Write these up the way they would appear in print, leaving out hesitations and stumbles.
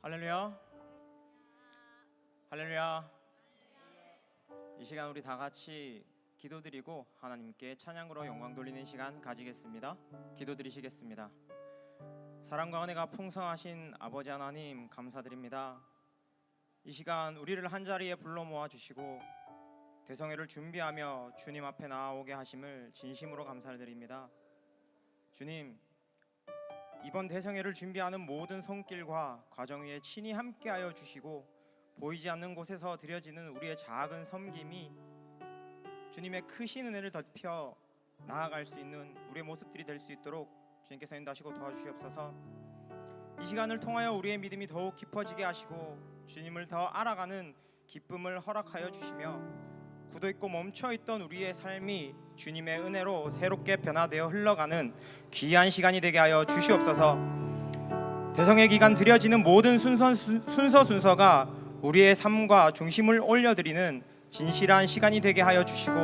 할렐루야. 할렐루야. 이 시간 우리 다 같이 기도드리고 하나님께 찬양으로 영광 돌리는 시간 가지겠습니다. 기도드리시겠습니다. 사랑과 은혜가 풍성하신 아버지 하나님 감사드립니다. 이 시간 우리를 한자리에 불러 모아주시고 대성회를 준비하며 주님 앞에 나아오게 하심을 진심으로 감사를 드립니다. 주님, 이번 대성회를 준비하는 모든 손길과 과정 위에 친히 함께하여 주시고 보이지 않는 곳에서 드려지는 우리의 작은 섬김이 주님의 크신 은혜를 덮여 나아갈 수 있는 우리의 모습들이 될 수 있도록 주님께서 인도하시고 도와주시옵소서. 이 시간을 통하여 우리의 믿음이 더욱 깊어지게 하시고 주님을 더 알아가는 기쁨을 허락하여 주시며 굳어있고 멈춰있던 우리의 삶이 주님의 은혜로 새롭게 변화되어 흘러가는 귀한 시간이 되게 하여 주시옵소서. 대성회 기간 드려지는 모든 순서가 우리의 삶과 중심을 올려드리는 진실한 시간이 되게 하여 주시고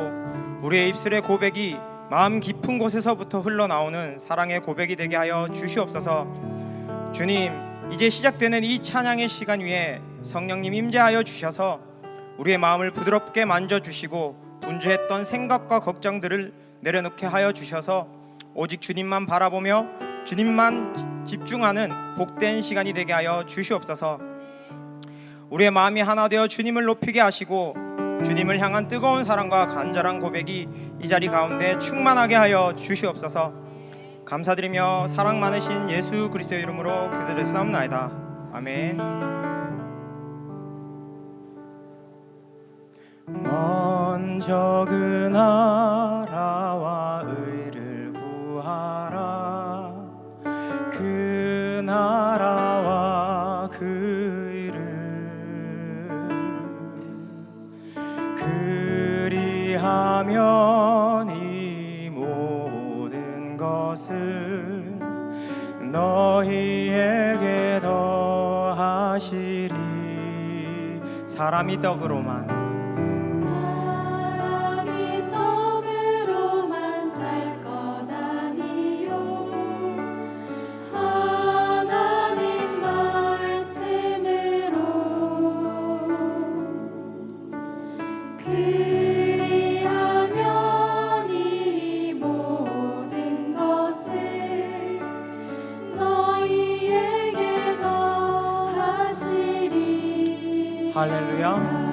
우리의 입술의 고백이 마음 깊은 곳에서부터 흘러나오는 사랑의 고백이 되게 하여 주시옵소서. 주님, 이제 시작되는 이 찬양의 시간 위에 성령님 임재하여 주셔서 우리의 마음을 부드럽게 만져주시고 분주했던 생각과 걱정들을 내려놓게 하여 주셔서 오직 주님만 바라보며 주님만 집중하는 복된 시간이 되게 하여 주시옵소서. 우리의 마음이 하나 되어 주님을 높이게 하시고 주님을 향한 뜨거운 사랑과 간절한 고백이 이 자리 가운데 충만하게 하여 주시옵소서. 감사드리며 사랑 많으신 예수 그리스도의 이름으로 기도드렸사옵나이다. 아멘. 먼저 그 나라와 의를 구하라. 그 나라와 그 의를 그리하면 이 모든 것을 너희에게 더하시리. 사람이 떡으로만 살 것 아니요 하나님 말씀으로 그리하면 이 모든 것을 너희에게 더하시리. 할렐루야.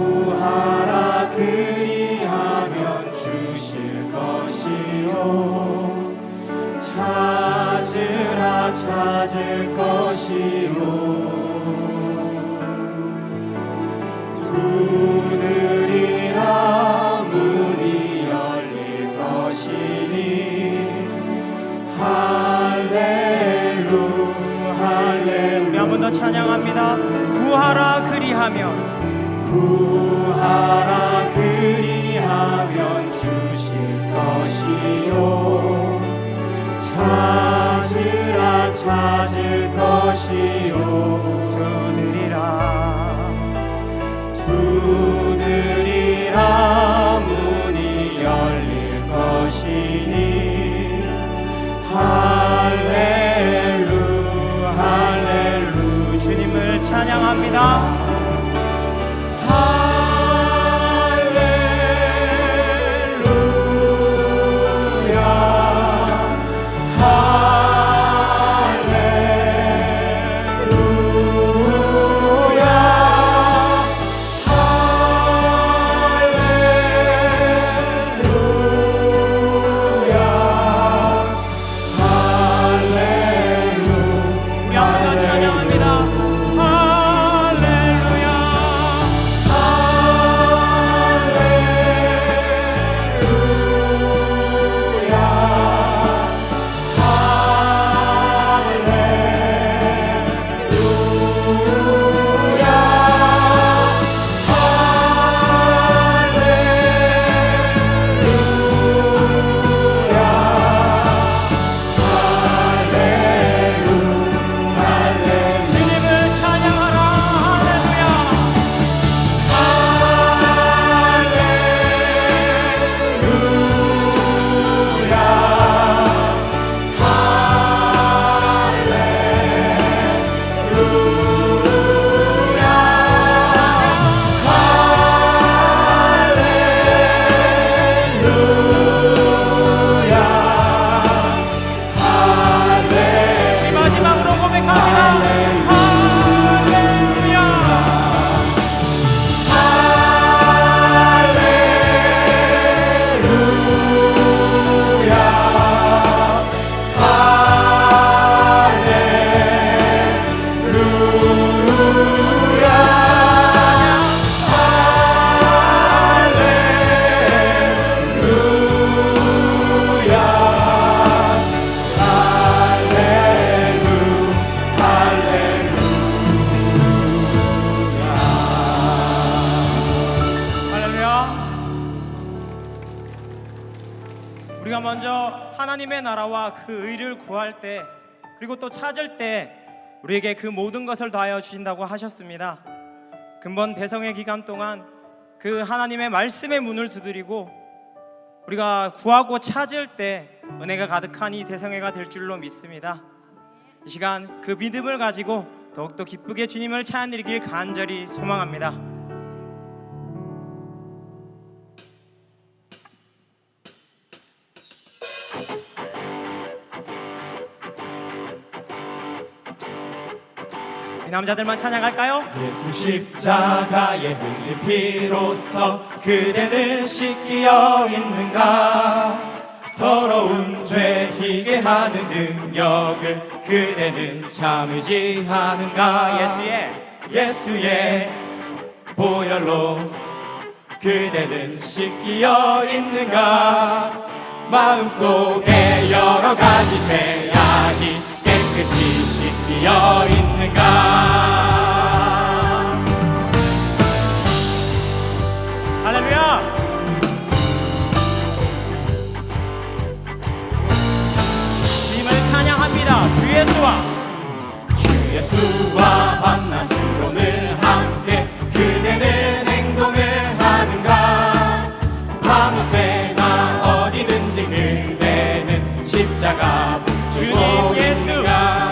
구하라 그리하면 주실 것이요 찾으라 찾을 것이요 두드리라 문이 열릴 것이니 할렐루 할렐루. 우리 한 번 더 찬양합니다. 구하라 그리하면 구하라 그리하면 주실 것이요 찾으라 찾을 것이요 두드리라 문이 열릴 것이니 할렐루 할렐루. 주님을 찬양합니다. 찬양합니다. 할렐루야. 우리가 먼저 하나님의 나라와 그 의를 구할 때, 그리고 또 찾을 때 우리에게 그 모든 것을 더하여 주신다고 하셨습니다. 근본 대성의 기간 동안 그 하나님의 말씀의 문을 두드리고 우리가 구하고 찾을 때 은혜가 가득한 이 대성회가 될 줄로 믿습니다. 이 시간 그 믿음을 가지고 더욱더 기쁘게 주님을 찬양드리길 간절히 소망합니다. 이 남자들만 찬양할까요? 예수 십자가에 흘린 피로써 그대는 씻기어 있는가? 더러운 죄 희게 하는 능력을 그대는 참 의지하는가? 예수의 보혈로 그대는 씻기어 있는가? 마음속에 여러 가지 죄악이 깨끗이 씻기어 있는가? 할렐루야! 주님을 찬양합니다. 주 예수와 밤낮으로 늘 함께 그대는 행동을 하는가? 아무 때나 어디든지 그대는 십자가 붙들고 있는가?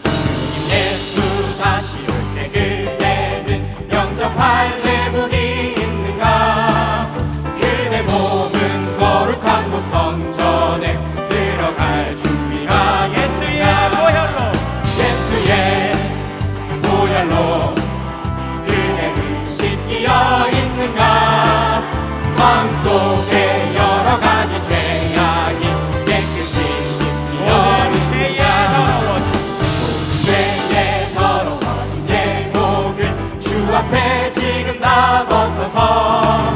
주님 예수 다시 올 때 그대는 영접할 내분이 있는가? 그대 몸은 거룩한 곳 성전에 들어갈 준비가 예수의 보혈로 그대는 씻기어 있는가? 마음속에 여러 가지 죄악이 깨끗이 씻기어 있는가? 죄에 더러워진 예복을 주 앞에 지금 다 벗어서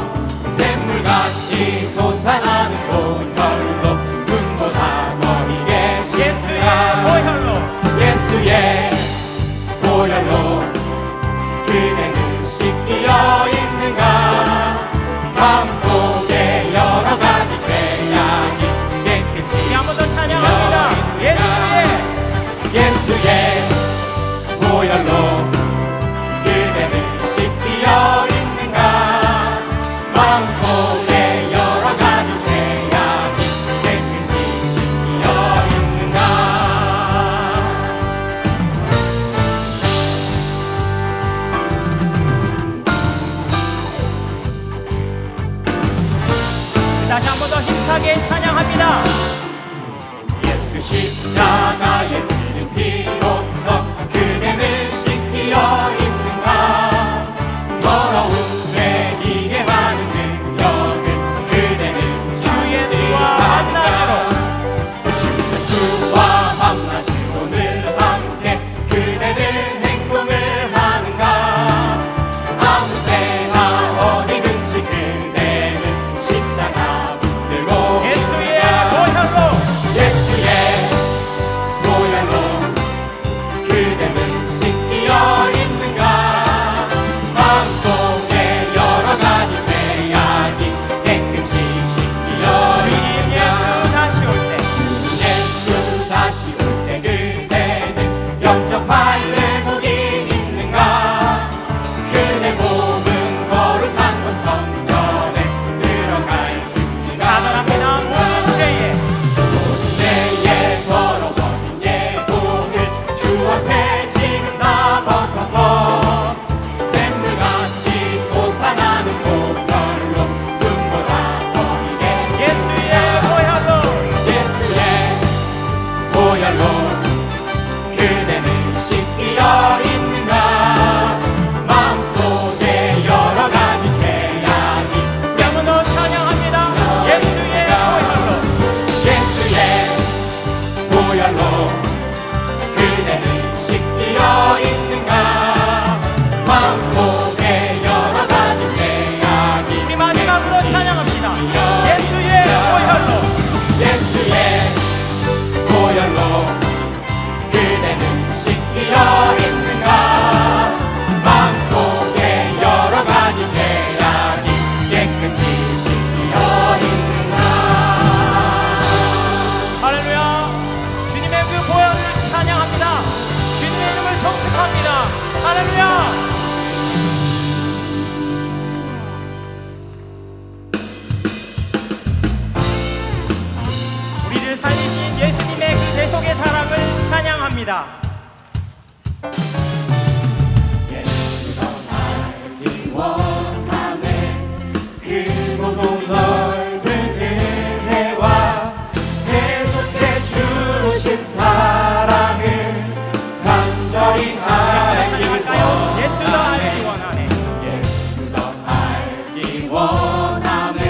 샘물같이 솟아나는 보혈로 눈보다 더 이게 예수의 보혈로 그대는 씻기어 있는가? 마음속에 여러 가지 죄악이 깨끗이 한 번 더 찬양합니다. 예수의 보혈로 그대는 씻기어 있는가? 마음속에 여러 가지 죄악이 깨끗이 씻기어 있는가? 다시 한 번 더 힘차게 찬양합니다. 예수 십자가에 흘린 피로써 그대는 씻기어 있는가? 더러운 죄 희게 하는 능력을 그대는 주 예수와 만나기로 주 예수와 만나시고 늘 함께 그대는 행동을 하는가? 아무 때나 어디든지 그대는 십자가 붙들고 예수의 있는가? 보혈로 예수의 찬양합니다. 예수 더 알기 원하네. 크고도 넓은 은혜와 계속해 주신 사랑을 간절히 알기 찬양할까요? 예수 더 원하네. 알기 원하네. 예수 더 알기 원하네.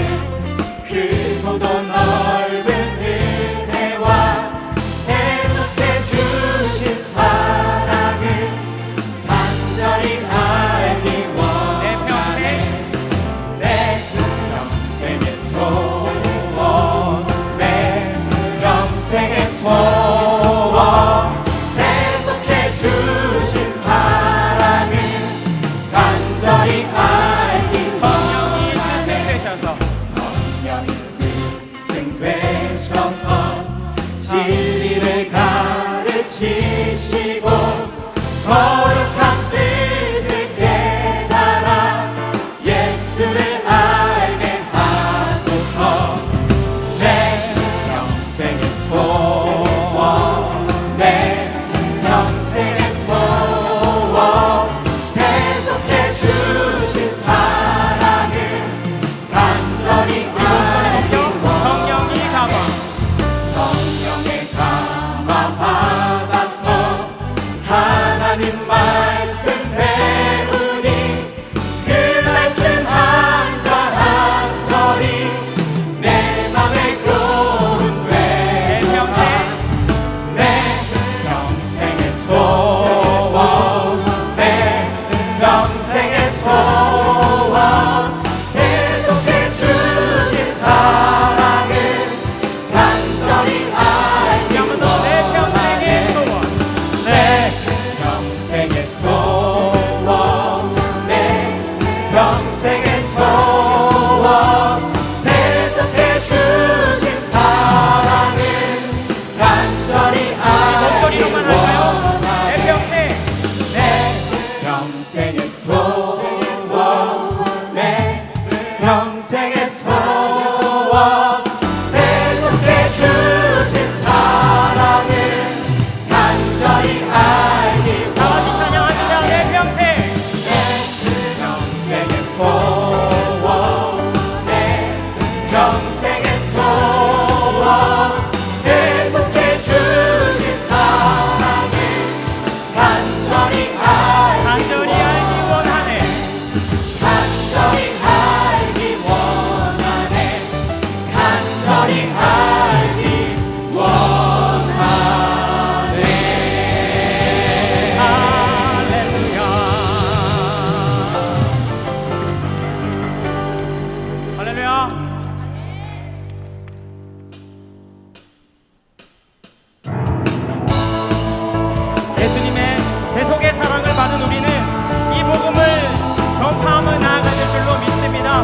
크고도 넓은 은혜와 계속해 주신 사랑을 간절히 알기 원하네. 내 평생의 소원, 내 평생의 소원, 계속해 주신 사랑을 간절히 알기 성령이 원하네. 스승되셔서 성령이 스승되셔서 진리를 가르치시고 거룩한 뜻을 깨달아 예수를 알게 하소서. 내 평생의 소원, 내 평생의 소원, 계속해 주신 사랑을 간절히 알기 성령이 감화 성령의 감화 받아서 하나님 말씀 배우니 그 말씀 한 절 한 절이 내 맘에 교훈 되도다. 내 평생의 소원, 내 평생의 소원, 계속해 주신 사랑을 간절히 알기 내 평생의 원하네. 소원 내 평생의 소원, 내 평생의 소원, 계속해 주신 사랑을 간절히 알기 목소리로만 할까요? 원하네. 내 평생 내 평생의 소원, 내 평생의 소원, 계속해 주신 사랑을 간절히 알기 다같이 찬양합니다. 내 원하네. 평생 평생의 소원, 내 평생의 소원, 계속해 주신 사랑을 간절히 간절히 알기 원하네. 간절히 알기 원하네. 간절히 알기 원하네. 할렐루야. 할렐루야. 예수님의 대속의 사랑을 받은 우리는 이 복음을 전파하며 나아가는 줄로 믿습니다.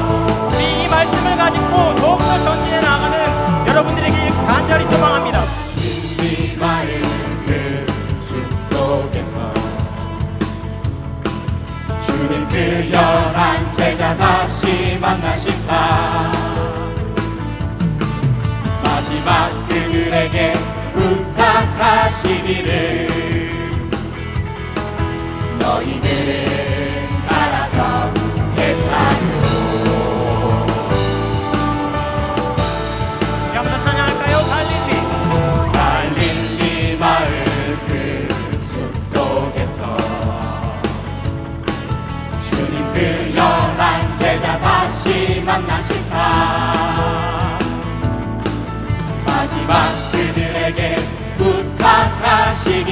우리 이 말씀을 가지고 더욱더 전진해 나아가는 여러분들에게 간절히 소망합니다. 우리 마을 그 숲속에서 주는 그 열한 제자 다시 만나시사 마지막 그들에게 부탁하시기를 너희들은 가라 전 세상으로. 여러분 찬양할까요? 갈릴리. 갈릴리 마을 그 숲속에서 주님 그 열한 제자 다시 만나시사 마지막 그들에게 부탁하시기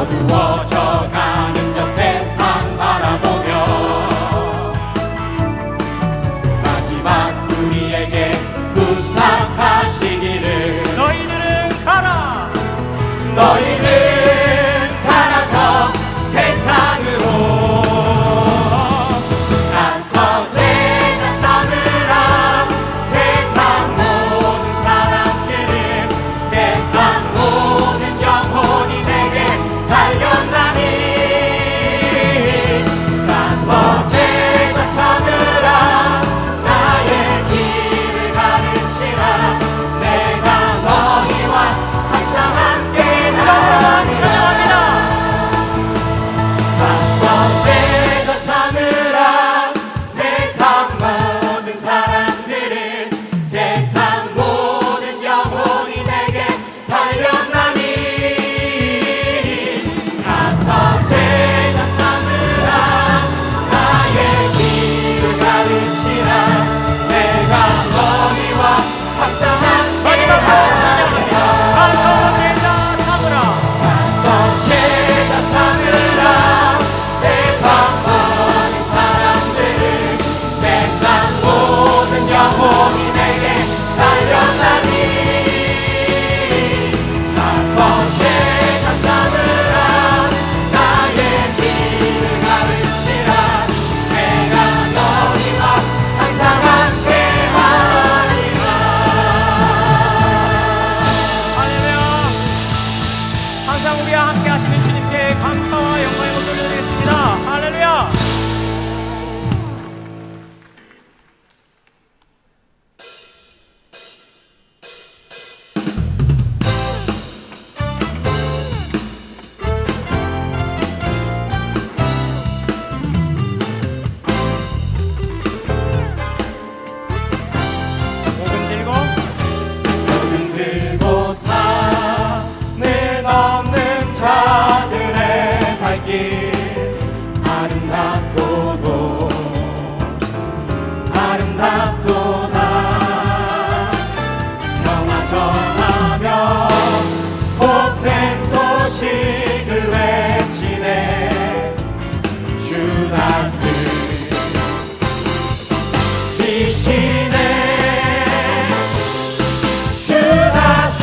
어두워져 가는 저 세상 바라보며 마지막 우리에게 부탁하시기를 너희들은 가라. 너희는 가라 저 세상으로 가서 죄가 삼으라 세상 모든 사람들을 세상 모든 영혼이 내게 달려나니 가서 죄가 삼으라 나의 길을 가르치라 내가 너희와 항상 함께 나가리라 가서 죄가 삼으라 세상 모든 사람들을 세상 모든 영혼이 내게 달려나니 가서 죄가 삼으라 나의 길을 가르치라 내가 너희와 항상 함께 가리라 가서 죄가 삼으라. 가서 죄가 삼으라 세상 모든 사람들을 세상 모든 영혼이 내게 달려나니 가서 죄가 삼으라 나의 길을 가르치라 내가 너희와 항상 함께 하리라 할렐루야. 항상 우리와 함께 하시는 주님께 감사와 영광의 목소리 올려드리겠습니다. 할렐루야. 목은 들고 눈 들고 산을 넘는 자들의 발길 아름답고도 아름답도다 평화 전하며 복된 소식을 외치네 주다스 이시네 주다스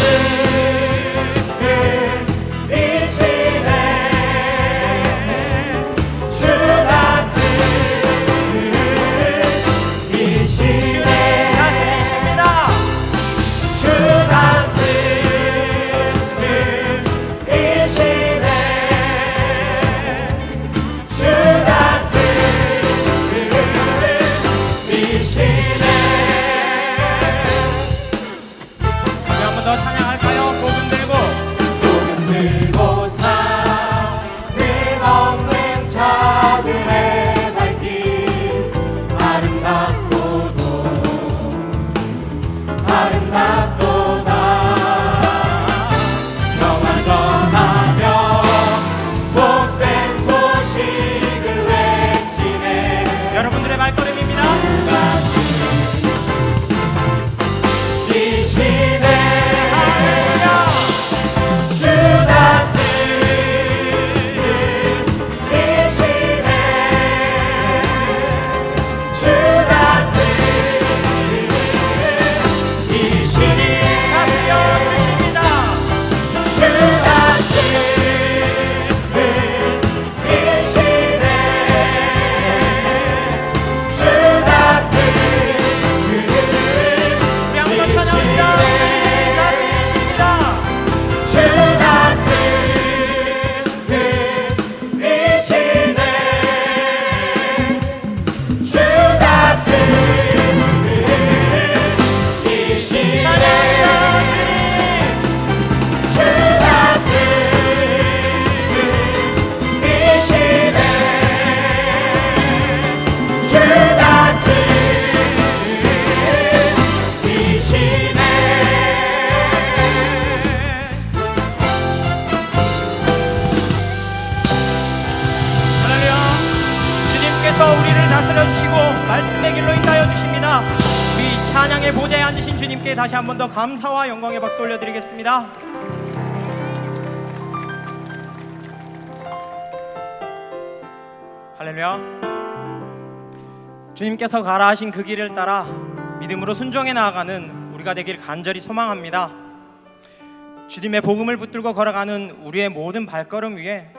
이시네 주다스 이시네 다스리십니다. 주다스 이시네 주다스 이시네 우리 한 번 더 찬양할까요? 복은 들고 복은 들고 산을 넘는 자들의 발길 아름답고도 아름답도다 평화 전하며 복된 소식을 외치네 여러분들의 발걸음입니다. 이시네 할렐루야. 주다스 이시네 주다스 이시니 다스려 주십니다. 주다스 이시네 주다스 우리 한 번 더 찬양합니다. 다스리십니다. 주다스 이시네 주다스 이시네 찬양합니다. 주님. 주다스 이시네 주다스 이시네 할렐루야. 주님께서 우리를 다스려 주시고 말씀의 길로 인도하여 주십니다. 우리 찬양의 보좌에 앉으신 주님께 다시 한 번 더 감사와 영광의 박수 올려드리겠습니다. 할렐루야. 주님께서 가라 하신 그 길을 따라 믿음으로 순종해 나아가는 우리가 되길 간절히 소망합니다. 주님의 복음을 붙들고 걸어가는 우리의 모든 발걸음 위에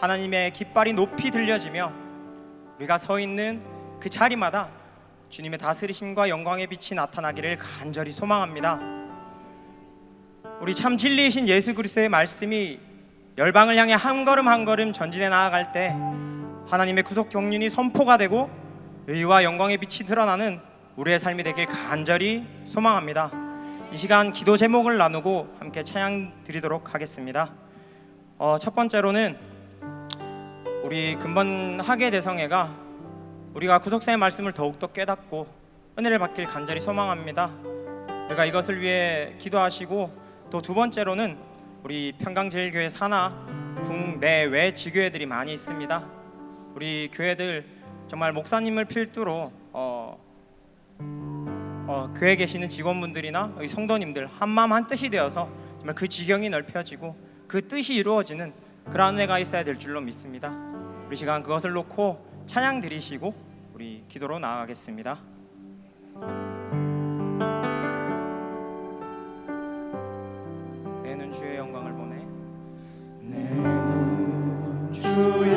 하나님의 깃발이 높이 들려지며 우리가 서 있는 그 자리마다 주님의 다스리심과 영광의 빛이 나타나기를 간절히 소망합니다. 우리 참 진리이신 예수 그리스도의 말씀이 열방을 향해 한 걸음 한 걸음 전진해 나아갈 때 하나님의 구속 경륜이 선포가 되고 의와 영광의 빛이 드러나는 우리의 삶이 되길 간절히 소망합니다. 이 시간 기도 제목을 나누고 함께 찬양 드리도록 하겠습니다. 첫 번째로는 우리 근본 학예 대성회가 우리가 구속사의 말씀을 더욱더 깨닫고 은혜를 받길 간절히 소망합니다. 우리가 이것을 위해 기도하시고, 또 두 번째로는 우리 평강제일교회 산하 국내외 지교회들이 많이 있습니다. 우리 교회들 정말 목사님을 필두로 교회에 계시는 직원분들이나 성도님들 한마음 한뜻이 되어서 정말 그 지경이 넓혀지고 그 뜻이 이루어지는 그런 은혜가 있어야 될 줄로 믿습니다. 우리 시간 그것을 놓고 찬양 드리시고 우리 기도로 나아가겠습니다. 내 눈 주의 영광을 보내. 내 눈 주의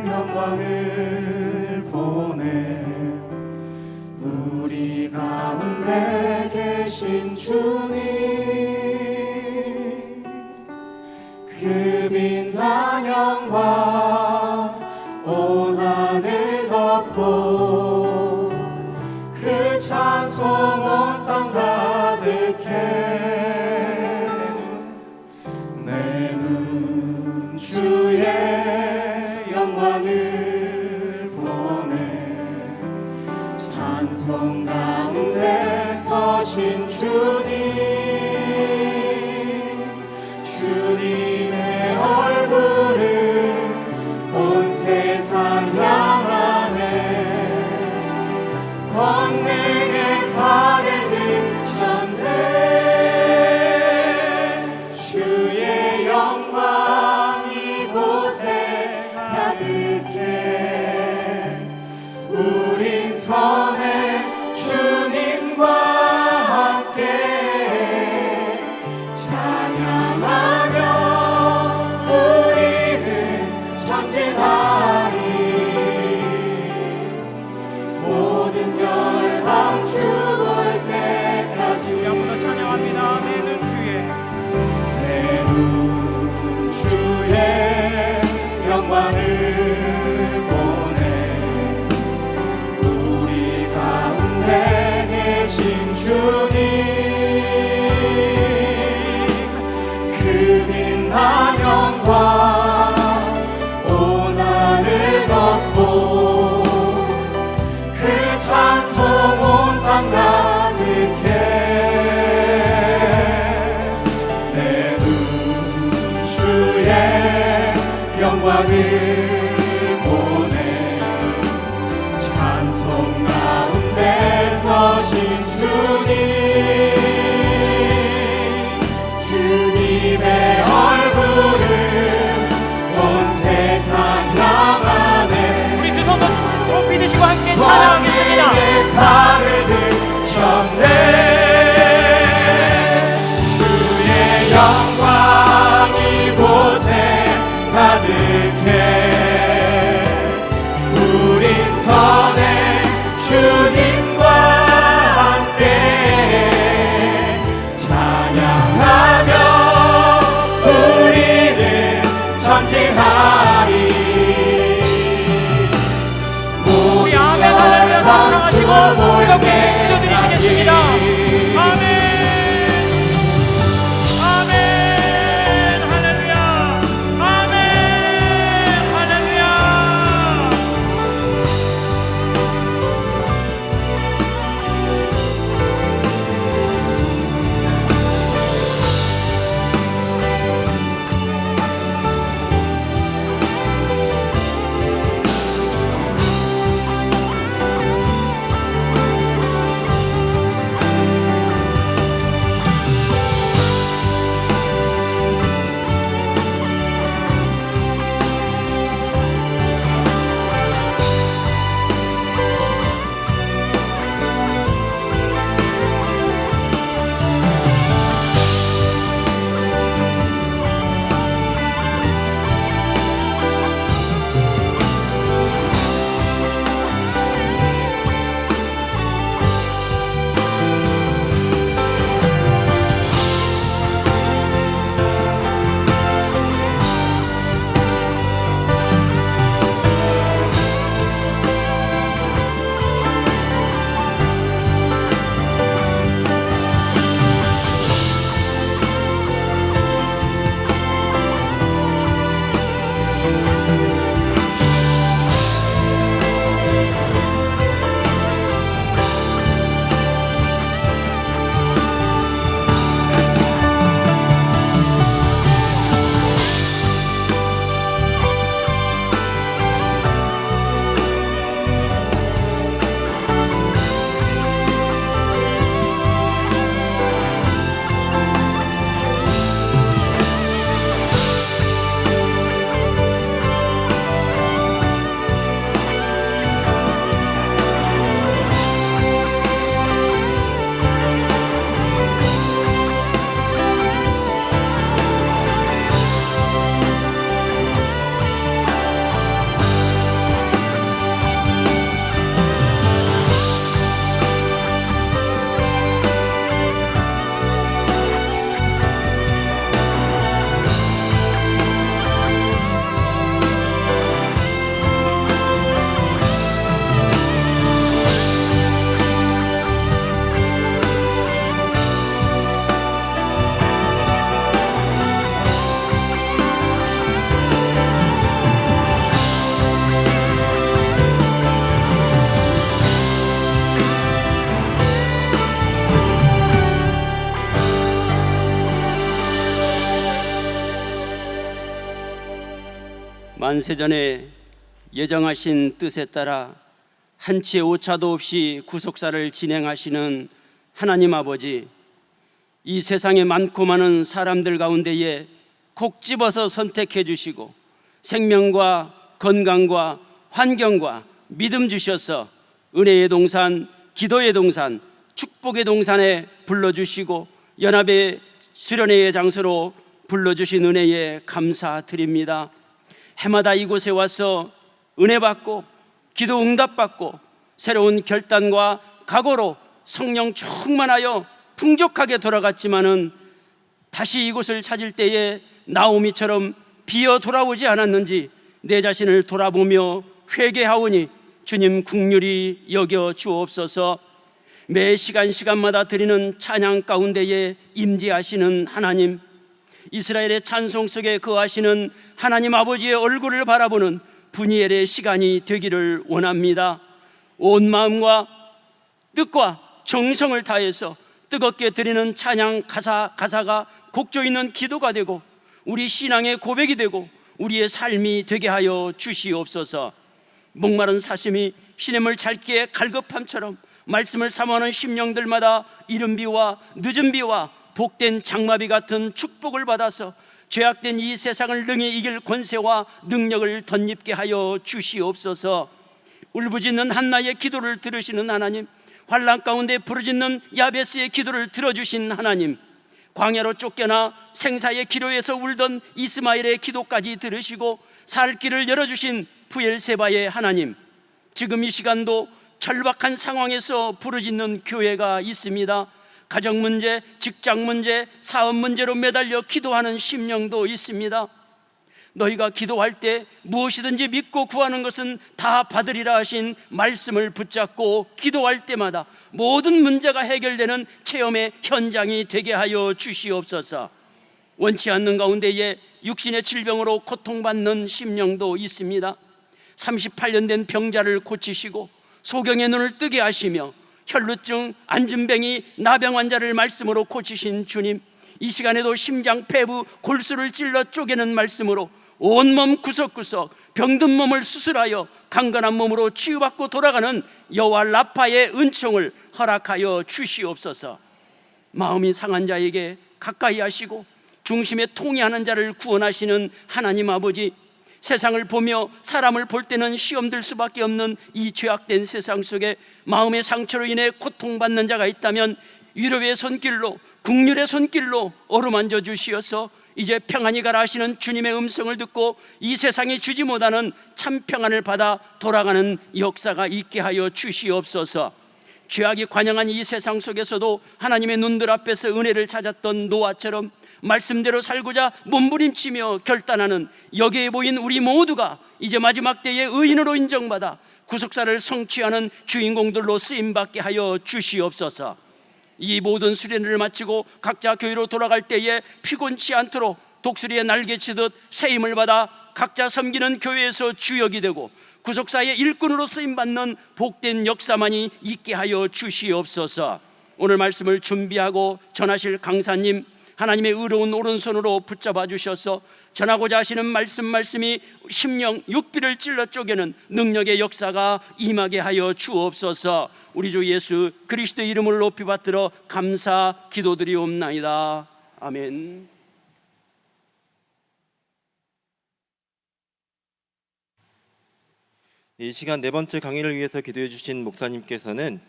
영광을 보내. 우리 가운데 계신 주님, 그 빛난 영광 온 하늘 덮고 그 찬송 온 땅 가득해. 내 눈 주의 영광을 보내. 찬송 가운데 서신 주님의 얼굴을 온 세상 향하네. 권능의 팔을 드셨네. 주의 영광 이곳에 가득해. 우린 선해 주님과 함께 찬양하며 우리는 전진하리. 모든 열방 죽을 때까지. 한번 더 찬양합니다. 내 눈 주의 영광을 보내. 우리 가운데 계신 주님, 그 빛난 영광 온 하늘 덮고 그 찬송 온 땅 가득해. 내 눈 주의 영광을 보내. 찬송 가운데 서신 주님의 얼굴을 온 세상 향하네. 우리 두 손 높이 드시고 함께 찬양하겠습니다. 권능의 팔을 드셨네. 주의 영광 이곳에 가득해. 우린 선해 주님과 함께 찬양하며 우리는 전진하리. 우리 아멘 할렐루야 합창하시고 뜨겁게 기도드리시겠습니다. 아멘 아멘 할렐루야 아멘 할렐루야. 만세전에 예정하신 뜻에 따라 한치의 오차도 없이 구속사를 진행하시는 하나님 아버지, 이 세상에 많고 많은 사람들 가운데에 콕 집어서 선택해 주시고 생명과 건강과 환경과 믿음 주셔서 은혜의 동산, 기도의 동산, 축복의 동산에 불러주시고 연합의 수련회의 장소로 불러주신 은혜에 감사드립니다. 해마다 이곳에 와서 은혜 받고 기도 응답 받고 새로운 결단과 각오로 성령 충만하여 풍족하게 돌아갔지만은 다시 이곳을 찾을 때에 나오미처럼 비어 돌아오지 않았는지 내 자신을 돌아보며 회개하오니 주님 긍휼히 여겨 주옵소서. 매 시간마다 드리는 찬양 가운데에 임재하시는 하나님, 이스라엘의 찬송 속에 거하시는 하나님 아버지의 얼굴을 바라보는 분이엘의 시간이 되기를 원합니다. 온 마음과 뜻과 정성을 다해서 뜨겁게 드리는 찬양 가사가 곡조 있는 기도가 되고 우리 신앙의 고백이 되고 우리의 삶이 되게 하여 주시옵소서. 목마른 사슴이 시냇물 잘게 갈급함처럼 말씀을 사모하는 심령들마다 이른 비와 늦은 비와 복된 장마비 같은 축복을 받아서 죄악된 이 세상을 능히 이길 권세와 능력을 덧입게 하여 주시옵소서. 울부짖는 한나의 기도를 들으시는 하나님, 환난 가운데 부르짖는 야베스의 기도를 들어주신 하나님, 광야로 쫓겨나 생사의 기로에서 울던 이스마엘의 기도까지 들으시고 살 길을 열어주신 부엘세바의 하나님, 지금 이 시간도 절박한 상황에서 부르짖는 교회가 있습니다. 가정 문제, 직장 문제, 사업 문제로 매달려 기도하는 심령도 있습니다. 너희가 기도할 때 무엇이든지 믿고 구하는 것은 다 받으리라 하신 말씀을 붙잡고 기도할 때마다 모든 문제가 해결되는 체험의 현장이 되게 하여 주시옵소서. 원치 않는 가운데에 육신의 질병으로 고통받는 심령도 있습니다. 38년 된 병자를 고치시고 소경의 눈을 뜨게 하시며 혈루증, 안진뱅이, 나병 환자를 말씀으로 고치신 주님, 이 시간에도 심장, 폐부, 골수를 찔러 쪼개는 말씀으로 온몸 구석구석 병든 몸을 수술하여 강건한 몸으로 치유받고 돌아가는 여호와 라파의 은총을 허락하여 주시옵소서. 마음이 상한 자에게 가까이 하시고 중심에 통해하는 자를 구원하시는 하나님 아버지, 세상을 보며 사람을 볼 때는 시험들 수밖에 없는 이 죄악된 세상 속에 마음의 상처로 인해 고통받는 자가 있다면 위로의 손길로, 긍휼의 손길로 어루만져 주시어서 이제 평안히 가라 하시는 주님의 음성을 듣고 이 세상이 주지 못하는 참 평안을 받아 돌아가는 역사가 있게 하여 주시옵소서. 죄악이 관영한 이 세상 속에서도 하나님의 눈들 앞에서 은혜를 찾았던 노아처럼 말씀대로 살고자 몸부림치며 결단하는 여기에 보인 우리 모두가 이제 마지막 때에 의인으로 인정받아 구속사를 성취하는 주인공들로 쓰임받게 하여 주시옵소서. 이 모든 수련을 마치고 각자 교회로 돌아갈 때에 피곤치 않도록 독수리에 날개치듯 세임을 받아 각자 섬기는 교회에서 주역이 되고 구속사의 일꾼으로 쓰임받는 복된 역사만이 있게 하여 주시옵소서. 오늘 말씀을 준비하고 전하실 강사님, 하나님의 의로운 오른손으로 붙잡아 주셔서 전하고자 하시는 말씀이 심령 육비를 찔러 쪼개는 능력의 역사가 임하게 하여 주옵소서. 우리 주 예수 그리스도의 이름을 높이 받들어 감사 기도드리옵나이다. 아멘. 이 시간 네 번째 강의를 위해서 기도해 주신 목사님께서는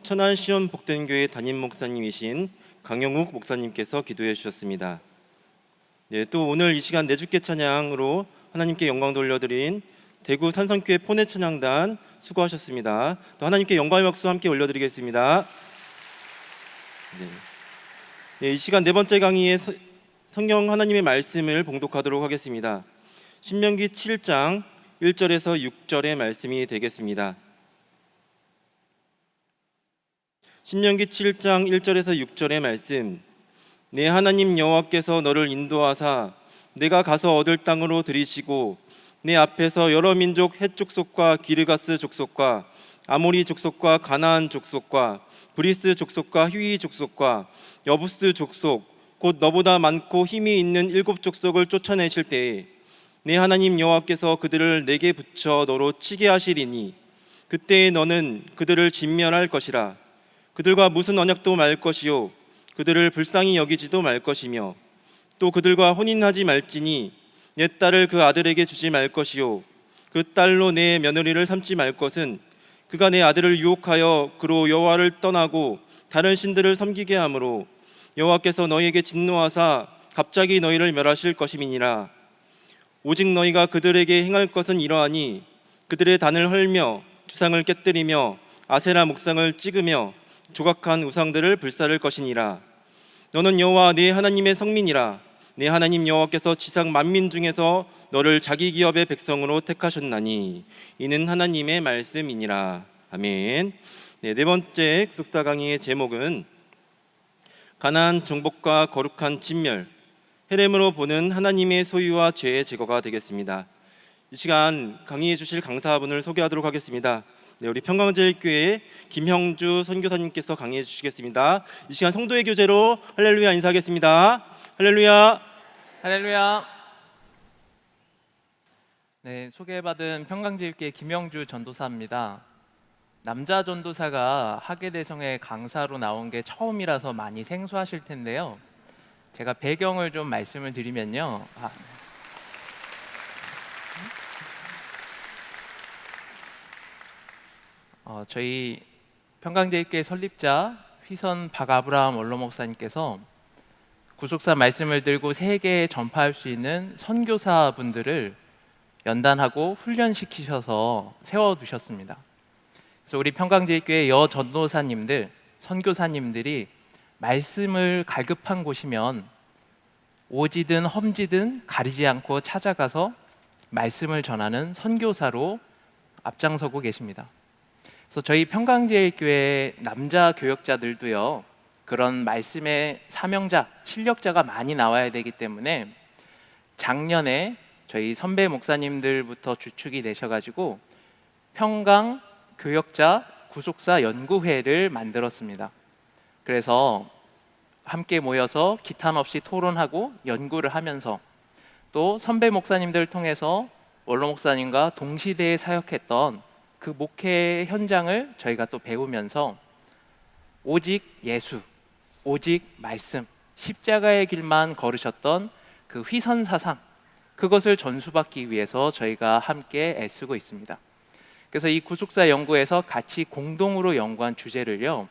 천안시온 복된교회 담임 목사님이신 강영욱 목사님께서 기도해 주셨습니다. 네, 또 오늘 이 시간 내주께 찬양으로 하나님께 영광 돌려드린 대구 산성교회 포내 찬양단 수고하셨습니다. 또 하나님께 영광의 박수 함께 올려드리겠습니다. 네, 이 시간 네 번째 강의에 성경 하나님의 말씀을 봉독하도록 하겠습니다. 신명기 7장 1절에서 6절의 말씀이 되겠습니다. 신명기 7장 1절에서 6절의 말씀. 내 하나님 여호와께서 너를 인도하사 내가 가서 얻을 땅으로 들이시고 내 앞에서 여러 민족 헷 족속과 기르가스 족속과 아모리 족속과 가나안 족속과 브리스 족속과 휘위 족속과 여부스 족속 곧 너보다 많고 힘이 있는 7 족속을 쫓아내실 때에 내 하나님 여호와께서 그들을 내게 붙여 너로 치게 하시리니 그때에 너는 그들을 진멸할 것이라. 그들과 무슨 언약도 말 것이요 그들을 불쌍히 여기지도 말 것이며 또 그들과 혼인하지 말지니 내 딸을 그 아들에게 주지 말 것이요 그 딸로 내 며느리를 삼지 말 것은 그가 내 아들을 유혹하여 그로 여호와를 떠나고 다른 신들을 섬기게 하므로 여호와께서 너희에게 진노하사 갑자기 너희를 멸하실 것임이니라. 오직 너희가 그들에게 행할 것은 이러하니 그들의 단을 헐며 주상을 깨뜨리며 아세라 목상을 찍으며 조각한 우상들을 불사를 것이니라. 너는 여호와 네 하나님의 성민이라. 네 하나님 여호와께서 지상 만민 중에서 너를 자기 기업의 백성으로 택하셨나니 이는 하나님의 말씀이니라. 아멘. 네 번째 구속사 강의의 제목은 가나안 정복과 거룩한 진멸, 헤렘으로 보는 하나님의 소유와 죄의 제거가 되겠습니다. 이 시간 강의해 주실 강사분을 소개하도록 하겠습니다. 우리 평강제일교회 김형주 선교사님께서 강의해 주시겠습니다. 이 시간 성도의 교제로 할렐루야 인사하겠습니다. 할렐루야. 할렐루야. 네, 소개받은 평강제일교회 김형주 전도사입니다. 남자 전도사가 하계대성의 강사로 나온 게 처음이라서 많이 생소하실 텐데요. 제가 배경을 좀 말씀을 드리면요. 저희 평강제일교회 설립자 휘선 박아브라함 원로 목사님께서 구속사 말씀을 들고 세계에 전파할 수 있는 선교사분들을 연단하고 훈련시키셔서 세워두셨습니다. 그래서 우리 평강제일교회 여전도사님들, 선교사님들이 말씀을 갈급한 곳이면 오지든 험지든 가리지 않고 찾아가서 말씀을 전하는 선교사로 앞장서고 계십니다. 그래서 저희 평강제일교회 남자 교역자들도요, 그런 말씀의 사명자, 실력자가 많이 나와야 되기 때문에 작년에 저희 선배 목사님들부터 주축이 되셔가지고 평강 교역자 구속사 연구회를 만들었습니다. 그래서 함께 모여서 기탄 없이 토론하고 연구를 하면서 또 선배 목사님들을 통해서 원로 목사님과 동시대에 사역했던 그 목회 현장을 저희가 또 배우면서 오직 예수, 오직 말씀, 십자가의 길만 걸으셨던 그 휘선 사상, 그것을 전수받기 위해서 저희가 함께 애쓰고 있습니다. 그래서 이 구속사 연구에서 같이 공동으로 연구한 주제를요,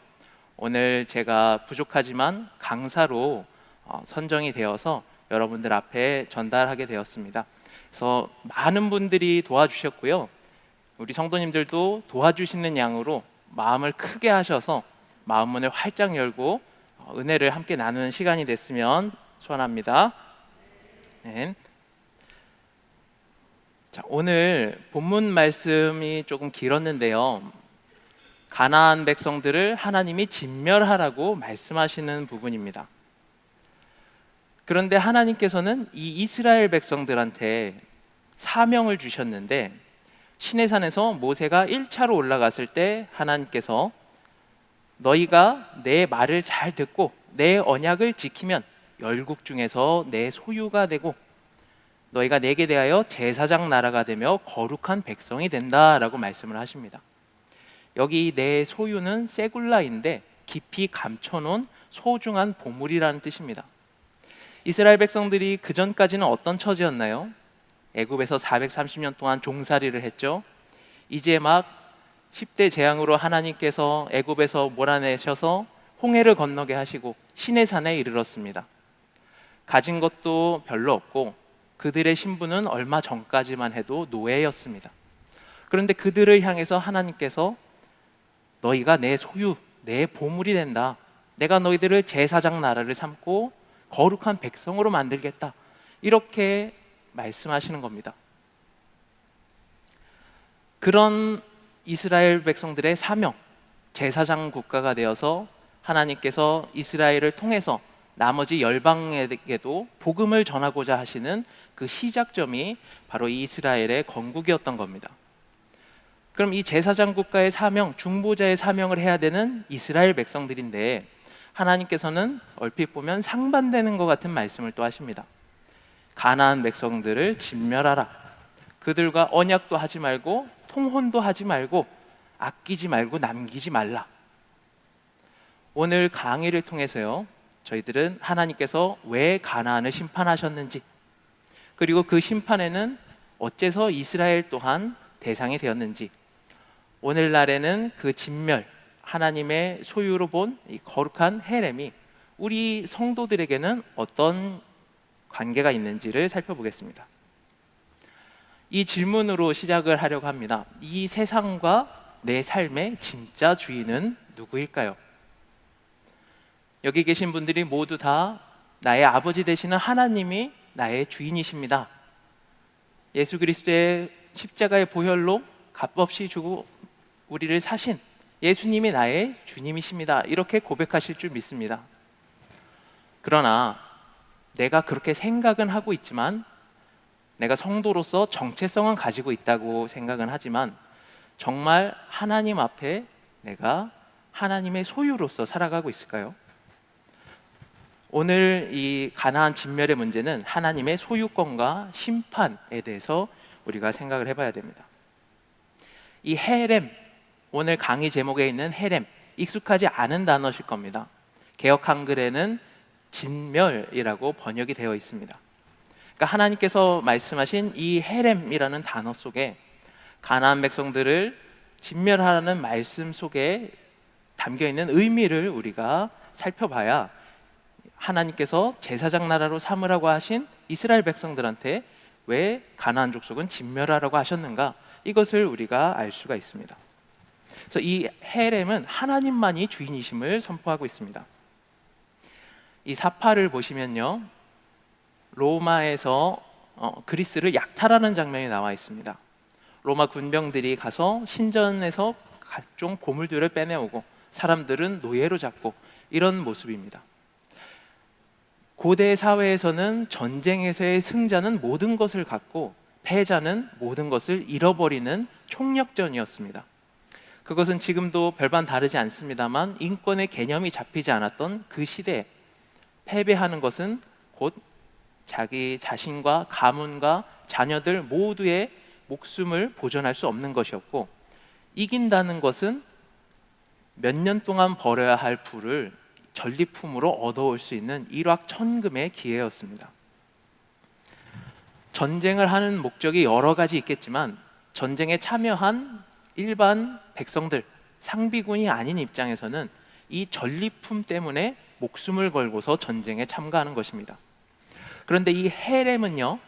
오늘 제가 부족하지만 강사로 선정이 되어서 여러분들 앞에 전달하게 되었습니다. 그래서 많은 분들이 도와주셨고요, 우리 성도님들도 도와주시는 양으로 마음을 크게 하셔서 마음 문을 활짝 열고 은혜를 함께 나누는 시간이 됐으면 소원합니다. 네. 자, 오늘 본문 말씀이 조금 길었는데요, 가나안 백성들을 하나님이 진멸하라고 말씀하시는 부분입니다. 그런데 하나님께서는 이 이스라엘 백성들한테 사명을 주셨는데, 시내산에서 모세가 1차로 올라갔을 때 하나님께서 너희가 내 말을 잘 듣고 내 언약을 지키면 열국 중에서 내 소유가 되고 너희가 내게 대하여 제사장 나라가 되며 거룩한 백성이 된다라고 말씀을 하십니다. 여기 내 소유는 세굴라인데 깊이 감춰놓은 소중한 보물이라는 뜻입니다. 이스라엘 백성들이 그 전까지는 어떤 처지였나요? 애굽에서 430년 동안 종살이를 했죠. 이제 막 10대 재앙으로 하나님께서 애굽에서 몰아내셔서 홍해를 건너게 하시고 시내산에 이르렀습니다. 가진 것도 별로 없고 그들의 신분은 얼마 전까지만 해도 노예였습니다. 그런데 그들을 향해서 하나님께서 너희가 내 소유, 내 보물이 된다. 내가 너희들을 제사장 나라를 삼고 거룩한 백성으로 만들겠다. 이렇게 말씀하시는 겁니다. 그런 이스라엘 백성들의 사명, 제사장 국가가 되어서 하나님께서 이스라엘을 통해서 나머지 열방에게도 복음을 전하고자 하시는 그 시작점이 바로 이 이스라엘의 건국이었던 겁니다. 그럼 이 제사장 국가의 사명, 중보자의 사명을 해야 되는 이스라엘 백성들인데 하나님께서는 얼핏 보면 상반되는 것 같은 말씀을 또 하십니다. 가나안 백성들을 진멸하라. 그들과 언약도 하지 말고 통혼도 하지 말고 아끼지 말고 남기지 말라. 오늘 강의를 통해서요, 저희들은 하나님께서 왜 가나안을 심판하셨는지, 그리고 그 심판에는 어째서 이스라엘 또한 대상이 되었는지, 오늘날에는 그 진멸, 하나님의 소유로 본 이 거룩한 헤렘이 우리 성도들에게는 어떤 관계가 있는지를 살펴보겠습니다. 이 질문으로 시작을 하려고 합니다. 이 세상과 내 삶의 진짜 주인은 누구일까요? 여기 계신 분들이 모두 다 나의 아버지 되시는 하나님이 나의 주인이십니다. 예수 그리스도의 십자가의 보혈로 값없이 주고 우리를 사신 예수님이 나의 주님이십니다. 이렇게 고백하실 줄 믿습니다. 그러나 내가 그렇게 생각은 하고 있지만, 내가 성도로서 정체성은 가지고 있다고 생각은 하지만, 정말 하나님 앞에 내가 하나님의 소유로서 살아가고 있을까요? 오늘 이 가나안 진멸의 문제는 하나님의 소유권과 심판에 대해서 우리가 생각을 해봐야 됩니다. 이 헤렘, 오늘 강의 제목에 있는 헤렘, 익숙하지 않은 단어실 겁니다. 개역 한글에는 진멸이라고 번역이 되어 있습니다. 그러니까 하나님께서 말씀하신 이 헤렘이라는 단어 속에 가나안 백성들을 진멸하라는 말씀 속에 담겨 있는 의미를 우리가 살펴봐야 하나님께서 제사장 나라로 삼으라고 하신 이스라엘 백성들한테 왜 가나안 족속은 진멸하라고 하셨는가, 이것을 우리가 알 수가 있습니다. 그래서 이 헤렘은 하나님만이 주인이심을 선포하고 있습니다. 이 사파를 보시면요, 로마에서 그리스를 약탈하는 장면이 나와 있습니다. 로마 군병들이 가서 신전에서 각종 보물들을 빼내오고 사람들은 노예로 잡고, 이런 모습입니다. 고대 사회에서는 전쟁에서의 승자는 모든 것을 갖고 패자는 모든 것을 잃어버리는 총력전이었습니다. 그것은 지금도 별반 다르지 않습니다만, 인권의 개념이 잡히지 않았던 그 시대에 패배하는 것은 곧 자기 자신과 가문과 자녀들 모두의 목숨을 보존할 수 없는 것이었고, 이긴다는 것은 몇 년 동안 벌어야 할 부를 전리품으로 얻어올 수 있는 일확천금의 기회였습니다. 전쟁을 하는 목적이 여러 가지 있겠지만, 전쟁에 참여한 일반 백성들, 상비군이 아닌 입장에서는 이 전리품 때문에 목숨을 걸고서 전쟁에 참가하는 것입니다. 그런데 이 헤렘은요,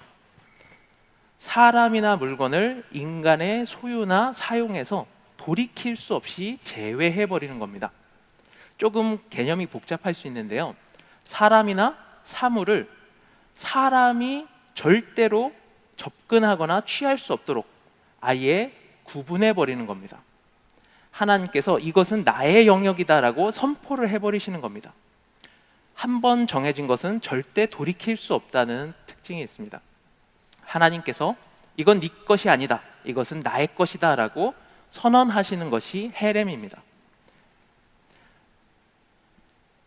사람이나 물건을 인간의 소유나 사용해서 돌이킬 수 없이 제외해버리는 겁니다. 조금 개념이 복잡할 수 있는데요, 사람이나 사물을 사람이 절대로 접근하거나 취할 수 없도록 아예 구분해버리는 겁니다. 하나님께서 이것은 나의 영역이다라고 선포를 해버리시는 겁니다. 한 번 정해진 것은 절대 돌이킬 수 없다는 특징이 있습니다. 하나님께서 이건 네 것이 아니다, 이것은 나의 것이다 라고 선언하시는 것이 헤렘입니다.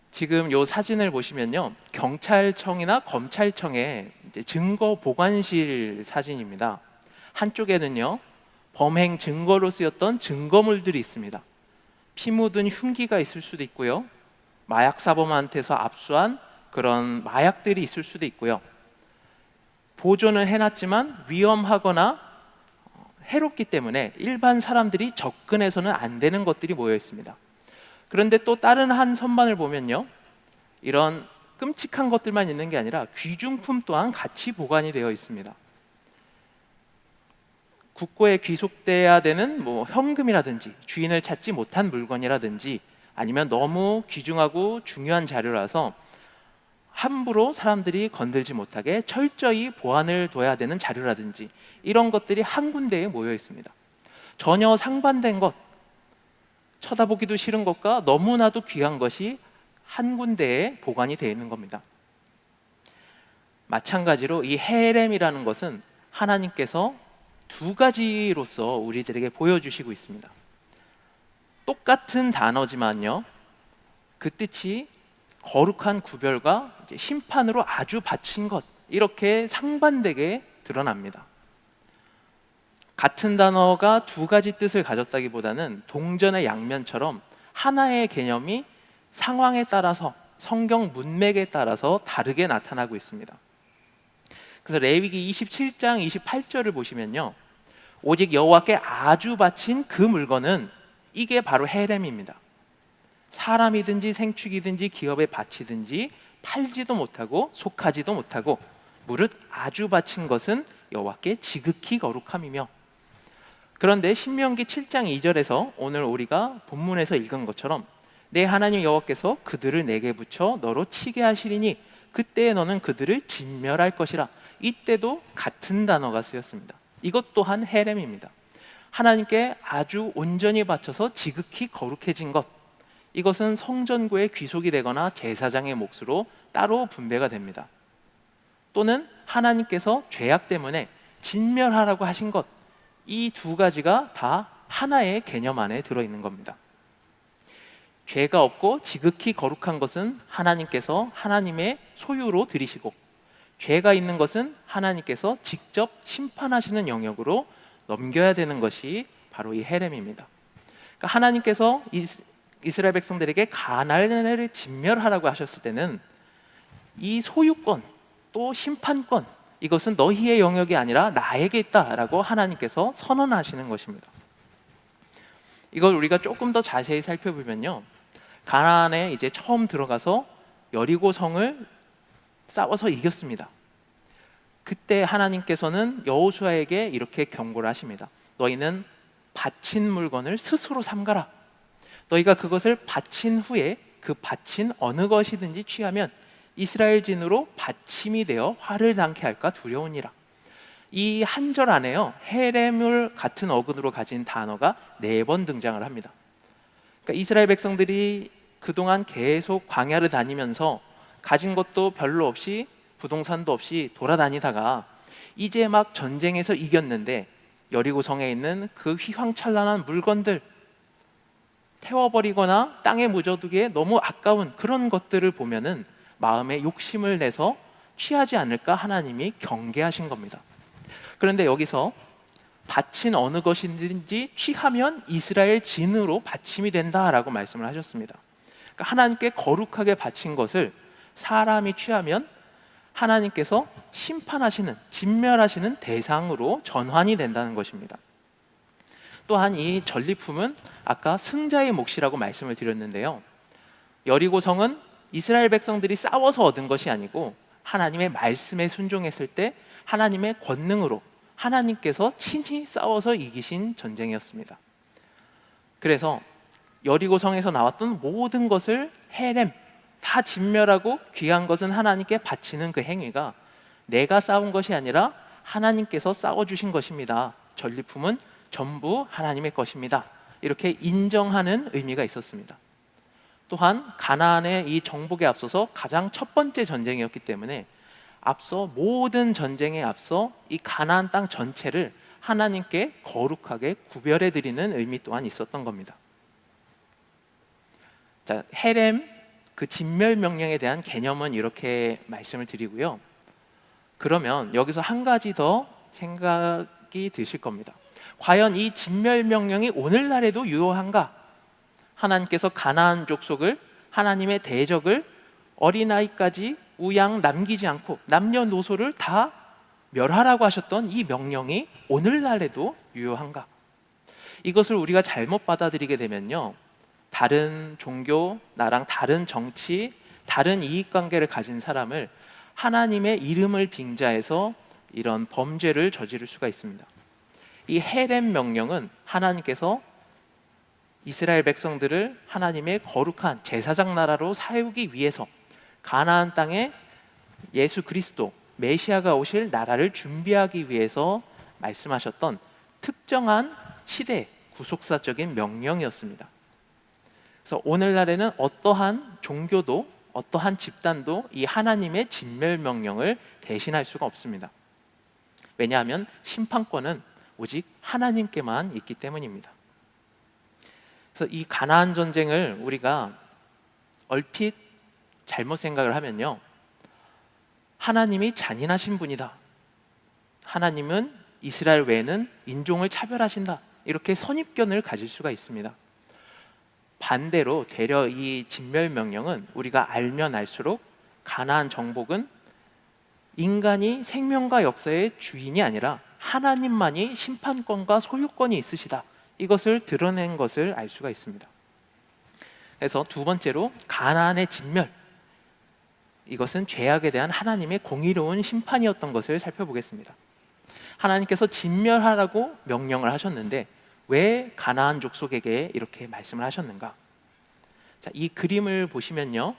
지금 이 사진을 보시면요, 경찰청이나 검찰청의 증거 보관실 사진입니다. 한쪽에는요, 범행 증거로 쓰였던 증거물들이 있습니다. 피 묻은 흉기가 있을 수도 있고요, 마약 사범한테서 압수한 그런 마약들이 있을 수도 있고요, 보존을 해놨지만 위험하거나 해롭기 때문에 일반 사람들이 접근해서는 안 되는 것들이 모여 있습니다. 그런데 또 다른 한 선반을 보면요, 이런 끔찍한 것들만 있는 게 아니라 귀중품 또한 같이 보관이 되어 있습니다. 국고에 귀속돼야 되는 현금이라든지 주인을 찾지 못한 물건이라든지, 아니면 너무 귀중하고 중요한 자료라서 함부로 사람들이 건들지 못하게 철저히 보안을 둬야 되는 자료라든지, 이런 것들이 한 군데에 모여 있습니다. 전혀 상반된 것, 쳐다보기도 싫은 것과 너무나도 귀한 것이 한 군데에 보관이 되어 있는 겁니다. 마찬가지로 이 헤렘이라는 것은 하나님께서 두 가지로서 우리들에게 보여주시고 있습니다. 똑같은 단어지만요, 그 뜻이 거룩한 구별과 심판으로 아주 받친 것, 이렇게 상반되게 드러납니다. 같은 단어가 두 가지 뜻을 가졌다기보다는 동전의 양면처럼 하나의 개념이 상황에 따라서, 성경 문맥에 따라서 다르게 나타나고 있습니다. 그래서 레위기 27장 28절을 보시면요, 오직 여호와께 아주 바친 그 물건은 이게 바로 헤렘입니다. 사람이든지 생축이든지 기업에 바치든지 팔지도 못하고 속하지도 못하고 무릇 아주 바친 것은 여호와께 지극히 거룩함이며. 그런데 신명기 7장 2절에서 오늘 우리가 본문에서 읽은 것처럼 내 하나님 여호와께서 그들을 내게 붙여 너로 치게 하시리니 그때에 너는 그들을 진멸할 것이라. 이때도 같은 단어가 쓰였습니다. 이것 또한 헤렘입니다. 하나님께 아주 온전히 바쳐서 지극히 거룩해진 것, 이것은 성전구의 귀속이 되거나 제사장의 몫으로 따로 분배가 됩니다. 또는 하나님께서 죄악 때문에 진멸하라고 하신 것, 이 두 가지가 다 하나의 개념 안에 들어있는 겁니다. 죄가 없고 지극히 거룩한 것은 하나님께서 하나님의 소유로 들이시고, 죄가 있는 것은 하나님께서 직접 심판하시는 영역으로 넘겨야 되는 것이 바로 이 헤렘입니다. 그러니까 하나님께서 이스라엘 백성들에게 가나안을 진멸하라고 하셨을 때는 이 소유권 또 심판권, 이것은 너희의 영역이 아니라 나에게 있다라고 하나님께서 선언하시는 것입니다. 이걸 우리가 조금 더 자세히 살펴보면요, 가나안에 이제 처음 들어가서 여리고 성을 싸워서 이겼습니다. 그때 하나님께서는 여호수아에게 이렇게 경고를 하십니다. 너희는 바친 물건을 스스로 삼가라. 너희가 그것을 바친 후에 그 바친 어느 것이든지 취하면 이스라엘 진으로 받침이 되어 화를 당케 할까 두려우니라. 이 한 절 안에요, 헤렘을 같은 어근으로 가진 단어가 4번 등장을 합니다. 그러니까 이스라엘 백성들이 그동안 계속 광야를 다니면서 가진 것도 별로 없이, 부동산도 없이 돌아다니다가 이제 막 전쟁에서 이겼는데 여리고 성에 있는 그 휘황찬란한 물건들, 태워버리거나 땅에 묻어두기에 너무 아까운 그런 것들을 보면은 마음에 욕심을 내서 취하지 않을까 하나님이 경계하신 겁니다. 그런데 여기서 바친 어느 것이든지 취하면 이스라엘 진으로 받침이 된다라고 말씀을 하셨습니다. 그러니까 하나님께 거룩하게 바친 것을 사람이 취하면 하나님께서 심판하시는, 진멸하시는 대상으로 전환이 된다는 것입니다. 또한 이 전리품은 아까 승자의 몫이라고 말씀을 드렸는데요, 여리고 성은 이스라엘 백성들이 싸워서 얻은 것이 아니고 하나님의 말씀에 순종했을 때 하나님의 권능으로 하나님께서 친히 싸워서 이기신 전쟁이었습니다. 그래서 여리고 성에서 나왔던 모든 것을 헤렘, 다 진멸하고 귀한 것은 하나님께 바치는 그 행위가 내가 싸운 것이 아니라 하나님께서 싸워주신 것입니다. 전리품은 전부 하나님의 것입니다. 이렇게 인정하는 의미가 있었습니다. 또한 가나안의 이 정복에 앞서서 가장 첫 번째 전쟁이었기 때문에 앞서 모든 전쟁에 앞서 이 가나안 땅 전체를 하나님께 거룩하게 구별해 드리는 의미 또한 있었던 겁니다. 자, 헤렘, 그 진멸 명령에 대한 개념은 이렇게 말씀을 드리고요. 그러면 여기서 한 가지 더 생각이 드실 겁니다. 과연 이 진멸 명령이 오늘날에도 유효한가? 하나님께서 가나안 족속을, 하나님의 대적을 어린아이까지 우양 남기지 않고 남녀노소를 다 멸하라고 하셨던 이 명령이 오늘날에도 유효한가? 이것을 우리가 잘못 받아들이게 되면요, 다른 종교, 나랑 다른 정치, 다른 이익관계를 가진 사람을 하나님의 이름을 빙자해서 이런 범죄를 저지를 수가 있습니다. 이 헤렘 명령은 하나님께서 이스라엘 백성들을 하나님의 거룩한 제사장 나라로 세우기 위해서 가나안 땅에 예수 그리스도 메시아가 오실 나라를 준비하기 위해서 말씀하셨던 특정한 시대 구속사적인 명령이었습니다. 그래서 오늘날에는 어떠한 종교도 어떠한 집단도 이 하나님의 진멸 명령을 대신할 수가 없습니다. 왜냐하면 심판권은 오직 하나님께만 있기 때문입니다. 그래서 이 가나안 전쟁을 우리가 얼핏 잘못 생각을 하면요, 하나님이 잔인하신 분이다. 하나님은 이스라엘 외에는 인종을 차별하신다. 이렇게 선입견을 가질 수가 있습니다. 반대로 되려 이 진멸명령은 우리가 알면 알수록 가나안 정복은 인간이 생명과 역사의 주인이 아니라 하나님만이 심판권과 소유권이 있으시다. 이것을 드러낸 것을 알 수가 있습니다. 그래서 두 번째로 가나안의 진멸, 이것은 죄악에 대한 하나님의 공의로운 심판이었던 것을 살펴보겠습니다. 하나님께서 진멸하라고 명령을 하셨는데 왜 가나안 족속에게 이렇게 말씀을 하셨는가? 자, 이 그림을 보시면요,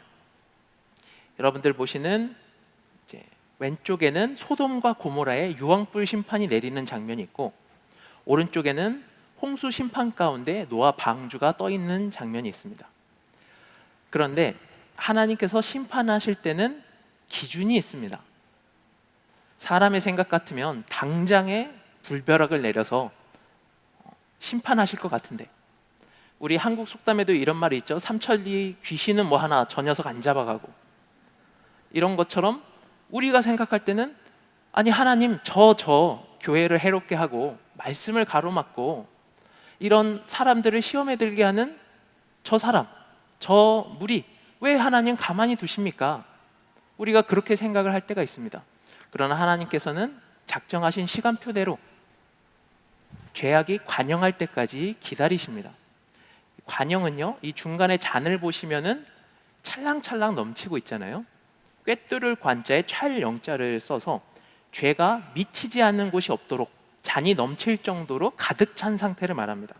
여러분들 보시는 이제 왼쪽에는 소돔과 고모라의 유황불 심판이 내리는 장면이 있고, 오른쪽에는 홍수 심판 가운데 노아 방주가 떠 있는 장면이 있습니다. 그런데 하나님께서 심판하실 때는 기준이 있습니다. 사람의 생각 같으면 당장에 불벼락을 내려서 심판하실 것 같은데, 우리 한국 속담에도 이런 말이 있죠. 삼천리 귀신은 뭐 하나 저 녀석 안 잡아가고, 이런 것처럼 우리가 생각할 때는 아니 하나님 저 교회를 해롭게 하고 말씀을 가로막고 이런 사람들을 시험에 들게 하는 저 사람, 저 무리 왜 하나님 가만히 두십니까? 우리가 그렇게 생각을 할 때가 있습니다. 그러나 하나님께서는 작정하신 시간표대로 죄악이 관영할 때까지 기다리십니다. 관영은요, 이 중간에 잔을 보시면은 찰랑찰랑 넘치고 있잖아요. 꿰뚫을 관자에 찰영자를 써서 죄가 미치지 않는 곳이 없도록 잔이 넘칠 정도로 가득 찬 상태를 말합니다.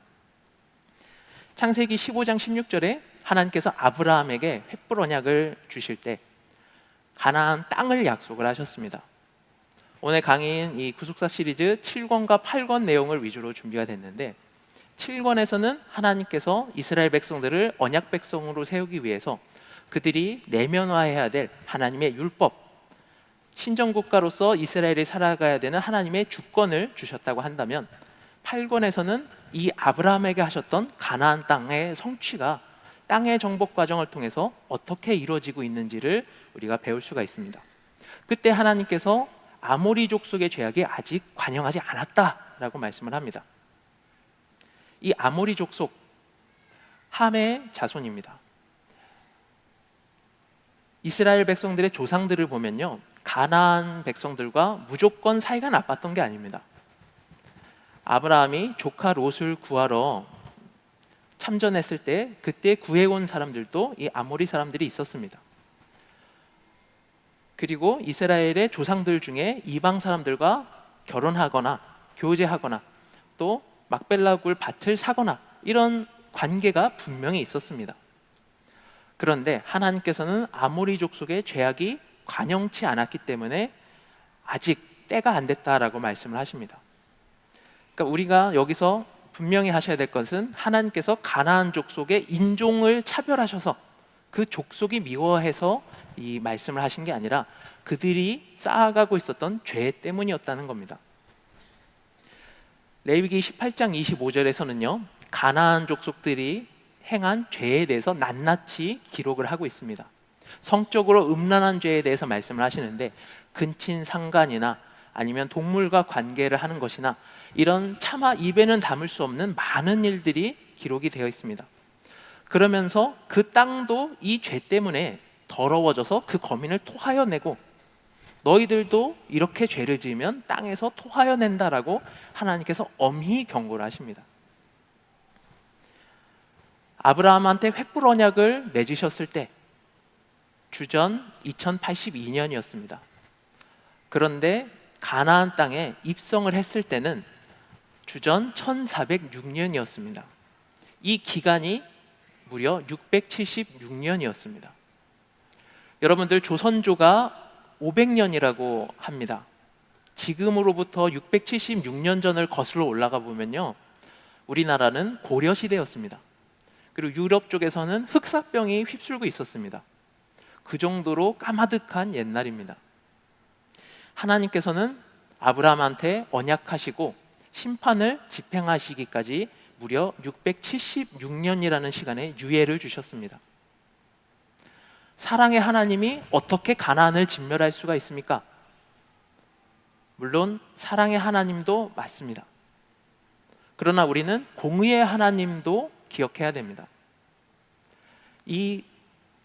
창세기 15장 16절에 하나님께서 아브라함에게 횃불 언약을 주실 때 가나안 땅을 약속을 하셨습니다. 오늘 강의인 이 구속사 시리즈 7권과 8권 내용을 위주로 준비가 됐는데, 7권에서는 하나님께서 이스라엘 백성들을 언약 백성으로 세우기 위해서 그들이 내면화해야 될 하나님의 율법, 신정국가로서 이스라엘이 살아가야 되는 하나님의 주권을 주셨다고 한다면, 8권에서는 이 아브라함에게 하셨던 가나안 땅의 성취가 땅의 정복 과정을 통해서 어떻게 이루어지고 있는지를 우리가 배울 수가 있습니다. 그때 하나님께서 아모리 족속의 죄악이 아직 관영하지 않았다라고 말씀을 합니다. 이 아모리 족속, 함의 자손입니다. 이스라엘 백성들의 조상들을 보면요, 가나안 백성들과 무조건 사이가 나빴던 게 아닙니다. 아브라함이 조카 롯을 구하러 참전했을 때 그때 구해온 사람들도 이 아모리 사람들이 있었습니다. 그리고 이스라엘의 조상들 중에 이방 사람들과 결혼하거나 교제하거나 또 막벨라굴 밭을 사거나 이런 관계가 분명히 있었습니다. 그런데 하나님께서는 아모리 족속의 죄악이 관영치 않았기 때문에 아직 때가 안 됐다라고 말씀을 하십니다. 그러니까 우리가 여기서 분명히 하셔야 될 것은 하나님께서 가나안 족속의 인종을 차별하셔서 그 족속이 미워해서 이 말씀을 하신 게 아니라 그들이 쌓아가고 있었던 죄 때문이었다는 겁니다. 레위기 18장 25절에서는요, 가나안 족속들이 행한 죄에 대해서 낱낱이 기록을 하고 있습니다. 성적으로 음란한 죄에 대해서 말씀을 하시는데, 근친 상간이나 아니면 동물과 관계를 하는 것이나 이런 차마 입에는 담을 수 없는 많은 일들이 기록이 되어 있습니다. 그러면서 그 땅도 이 죄 때문에 더러워져서 그 거민을 토하여 내고, 너희들도 이렇게 죄를 지으면 땅에서 토하여 낸다라고 하나님께서 엄히 경고를 하십니다. 아브라함한테 횃불 언약을 맺으셨을 때 주전 2082년이었습니다. 그런데 가나안 땅에 입성을 했을 때는 주전 1406년이었습니다. 이 기간이 무려 676년이었습니다. 여러분들, 조선조가 500년이라고 합니다. 지금으로부터 676년 전을 거슬러 올라가 보면요, 우리나라는 고려시대였습니다. 그리고 유럽 쪽에서는 흑사병이 휩쓸고 있었습니다. 그 정도로 까마득한 옛날입니다. 하나님께서는 아브라함한테 언약하시고 심판을 집행하시기까지 무려 676년이라는 시간에 유예를 주셨습니다. 사랑의 하나님이 어떻게 가나안을 진멸할 수가 있습니까? 물론 사랑의 하나님도 맞습니다. 그러나 우리는 공의의 하나님도 기억해야 됩니다. 이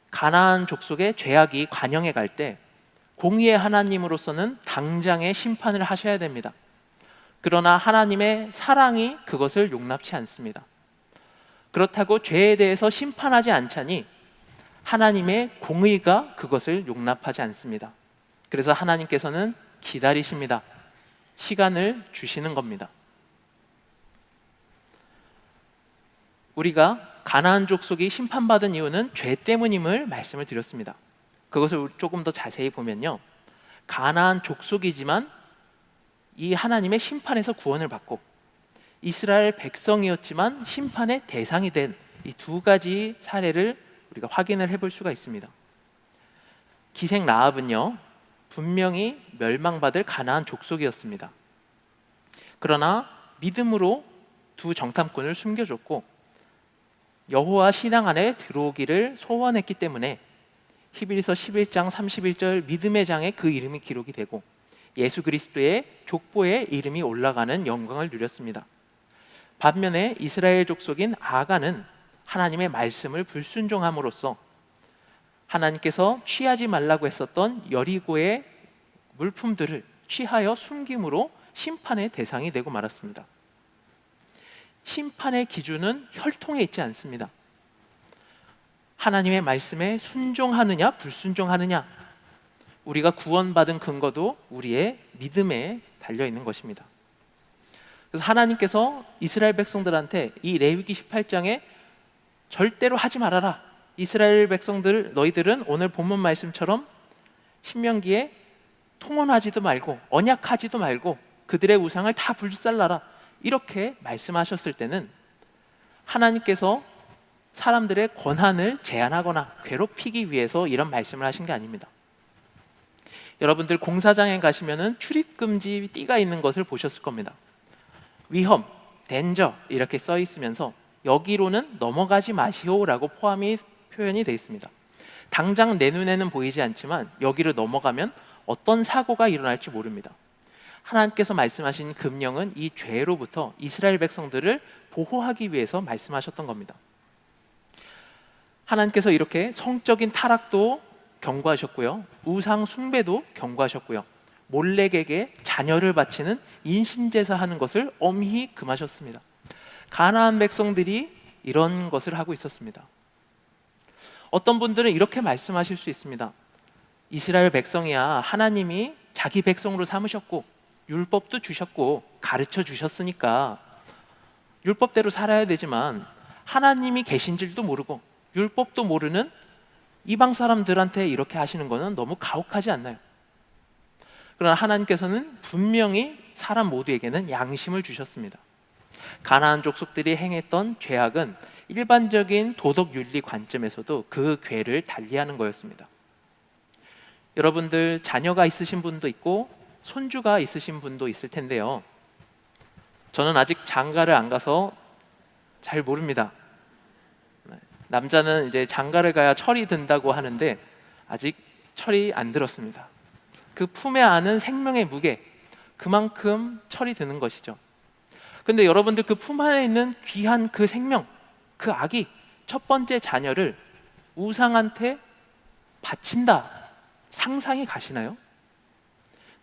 가나안 족속의 죄악이 관영에 갈 때 공의의 하나님으로서는 당장의 심판을 하셔야 됩니다. 그러나 하나님의 사랑이 그것을 용납치 않습니다. 그렇다고 죄에 대해서 심판하지 않자니 하나님의 공의가 그것을 용납하지 않습니다. 그래서 하나님께서는 기다리십니다. 시간을 주시는 겁니다. 우리가 가나안 족속이 심판받은 이유는 죄 때문임을 말씀을 드렸습니다. 그것을 조금 더 자세히 보면요, 가나안 족속이지만 이 하나님의 심판에서 구원을 받고 이스라엘 백성이었지만 심판의 대상이 된 이 두 가지 사례를 우리가 확인을 해볼 수가 있습니다. 기생 라합은요, 분명히 멸망받을 가나안 족속이었습니다. 그러나 믿음으로 두 정탐꾼을 숨겨줬고 여호와 신앙 안에 들어오기를 소원했기 때문에 히브리서 11장 31절 믿음의 장에 그 이름이 기록이 되고 예수 그리스도의 족보에 이름이 올라가는 영광을 누렸습니다. 반면에 이스라엘 족속인 아간은 하나님의 말씀을 불순종함으로써 하나님께서 취하지 말라고 했었던 여리고의 물품들을 취하여 숨김으로 심판의 대상이 되고 말았습니다. 심판의 기준은 혈통에 있지 않습니다. 하나님의 말씀에 순종하느냐 불순종하느냐, 우리가 구원받은 근거도 우리의 믿음에 달려있는 것입니다. 그래서 하나님께서 이스라엘 백성들한테 이 레위기 18장에 절대로 하지 말아라, 이스라엘 백성들 너희들은 오늘 본문 말씀처럼 신명기에 통혼하지도 말고 언약하지도 말고 그들의 우상을 다 불살라라, 이렇게 말씀하셨을 때는 하나님께서 사람들의 권한을 제한하거나 괴롭히기 위해서 이런 말씀을 하신 게 아닙니다. 여러분들 공사장에 가시면은 출입금지 띠가 있는 것을 보셨을 겁니다. 위험, 덴저 이렇게 써 있으면서 여기로는 넘어가지 마시오라고 표현이 되어 있습니다. 당장 내 눈에는 보이지 않지만 여기를 넘어가면 어떤 사고가 일어날지 모릅니다. 하나님께서 말씀하신 금령은 이 죄로부터 이스라엘 백성들을 보호하기 위해서 말씀하셨던 겁니다. 하나님께서 이렇게 성적인 타락도 경고하셨고요, 우상 숭배도 경고하셨고요, 몰렉에게 자녀를 바치는 인신제사 하는 것을 엄히 금하셨습니다. 가나안 백성들이 이런 것을 하고 있었습니다. 어떤 분들은 이렇게 말씀하실 수 있습니다. 이스라엘 백성이야 하나님이 자기 백성으로 삼으셨고 율법도 주셨고 가르쳐 주셨으니까 율법대로 살아야 되지만 하나님이 계신 줄도 모르고 율법도 모르는 이방 사람들한테 이렇게 하시는 것은 너무 가혹하지 않나요? 그러나 하나님께서는 분명히 사람 모두에게는 양심을 주셨습니다. 가나안 족속들이 행했던 죄악은 일반적인 도덕 윤리 관점에서도 그 죄를 달리하는 거였습니다. 여러분들 자녀가 있으신 분도 있고 손주가 있으신 분도 있을 텐데요, 저는 아직 장가를 안 가서 잘 모릅니다. 남자는 이제 장가를 가야 철이 든다고 하는데 아직 철이 안 들었습니다. 그 품에 안은 생명의 무게, 그만큼 철이 드는 것이죠. 근데 여러분들 그 품 안에 있는 귀한 그 생명, 그 아기, 첫 번째 자녀를 우상한테 바친다, 상상이 가시나요?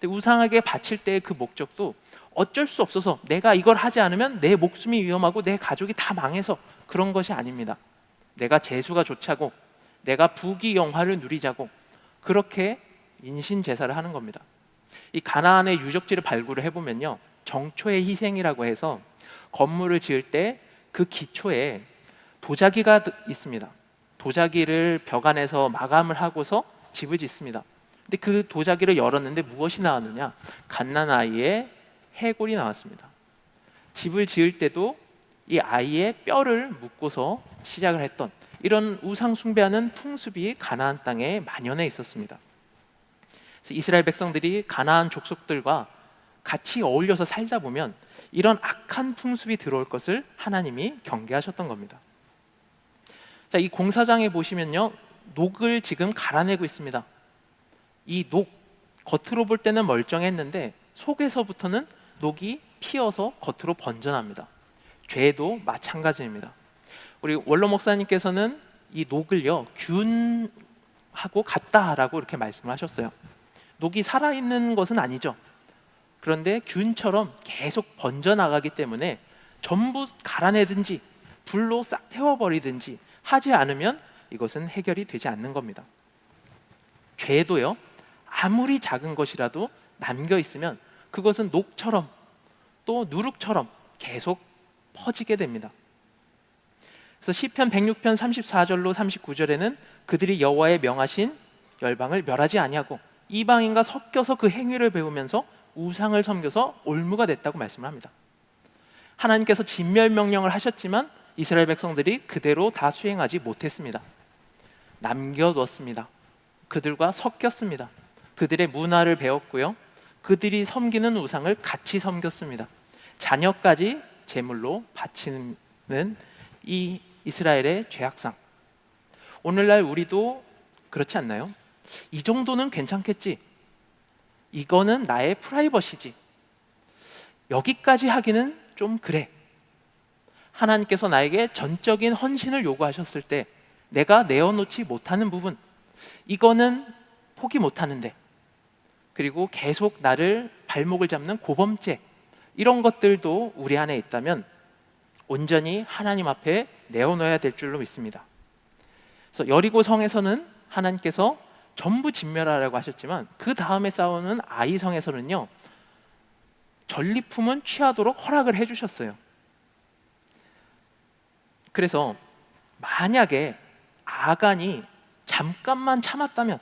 근데 우상에게 바칠 때의 그 목적도 어쩔 수 없어서 내가 이걸 하지 않으면 내 목숨이 위험하고 내 가족이 다 망해서 그런 것이 아닙니다. 내가 재수가 좋자고, 내가 부귀영화를 누리자고, 그렇게 인신제사를 하는 겁니다. 이 가나안의 유적지를 발굴을 해보면요, 정초의 희생이라고 해서 건물을 지을 때 그 기초에 도자기가 있습니다. 도자기를 벽 안에서 마감을 하고서 집을 짓습니다. 근데 그 도자기를 열었는데 무엇이 나왔느냐? 갓난아이의 해골이 나왔습니다. 집을 지을 때도 이 아이의 뼈를 묶고서 시작을 했던 이런 우상 숭배하는 풍습이 가나안 땅에 만연해 있었습니다. 그래서 이스라엘 백성들이 가나안 족속들과 같이 어울려서 살다 보면 이런 악한 풍습이 들어올 것을 하나님이 경계하셨던 겁니다. 자, 이 공사장에 보시면요, 녹을 지금 갈아내고 있습니다. 이 녹, 겉으로 볼 때는 멀쩡했는데 속에서부터는 녹이 피어서 겉으로 번져납니다. 죄도 마찬가지입니다. 우리 원로 목사님께서는 이 녹을요, 균하고 같다라고 이렇게 말씀을 하셨어요. 녹이 살아있는 것은 아니죠. 그런데 균처럼 계속 번져나가기 때문에 전부 갈아내든지 불로 싹 태워버리든지 하지 않으면 이것은 해결이 되지 않는 겁니다. 죄도요, 아무리 작은 것이라도 남겨 있으면 그것은 녹처럼 또 누룩처럼 계속 퍼지게 됩니다. 그래서 시편 106편 34절로 39절에는 그들이 여호와의 명하신 열방을 멸하지 아니하고 이방인과 섞여서 그 행위를 배우면서 우상을 섬겨서 올무가 됐다고 말씀을 합니다. 하나님께서 진멸 명령을 하셨지만 이스라엘 백성들이 그대로 다 수행하지 못했습니다. 남겨뒀습니다. 그들과 섞였습니다. 그들의 문화를 배웠고요, 그들이 섬기는 우상을 같이 섬겼습니다. 자녀까지 제물로 바치는 이 이스라엘의 죄악상. 오늘날 우리도 그렇지 않나요? 이 정도는 괜찮겠지, 이거는 나의 프라이버시지, 여기까지 하기는 좀 그래. 하나님께서 나에게 전적인 헌신을 요구하셨을 때 내가 내어놓지 못하는 부분, 이거는 포기 못하는데, 그리고 계속 나를 발목을 잡는 고범죄, 이런 것들도 우리 안에 있다면 온전히 하나님 앞에 내어놓아야 될 줄로 믿습니다. 그래서 여리고 성에서는 하나님께서 전부 진멸하라고 하셨지만 그 다음에 싸우는 아이 성에서는요, 전리품은 취하도록 허락을 해주셨어요. 그래서 만약에 아간이 잠깐만 참았다면,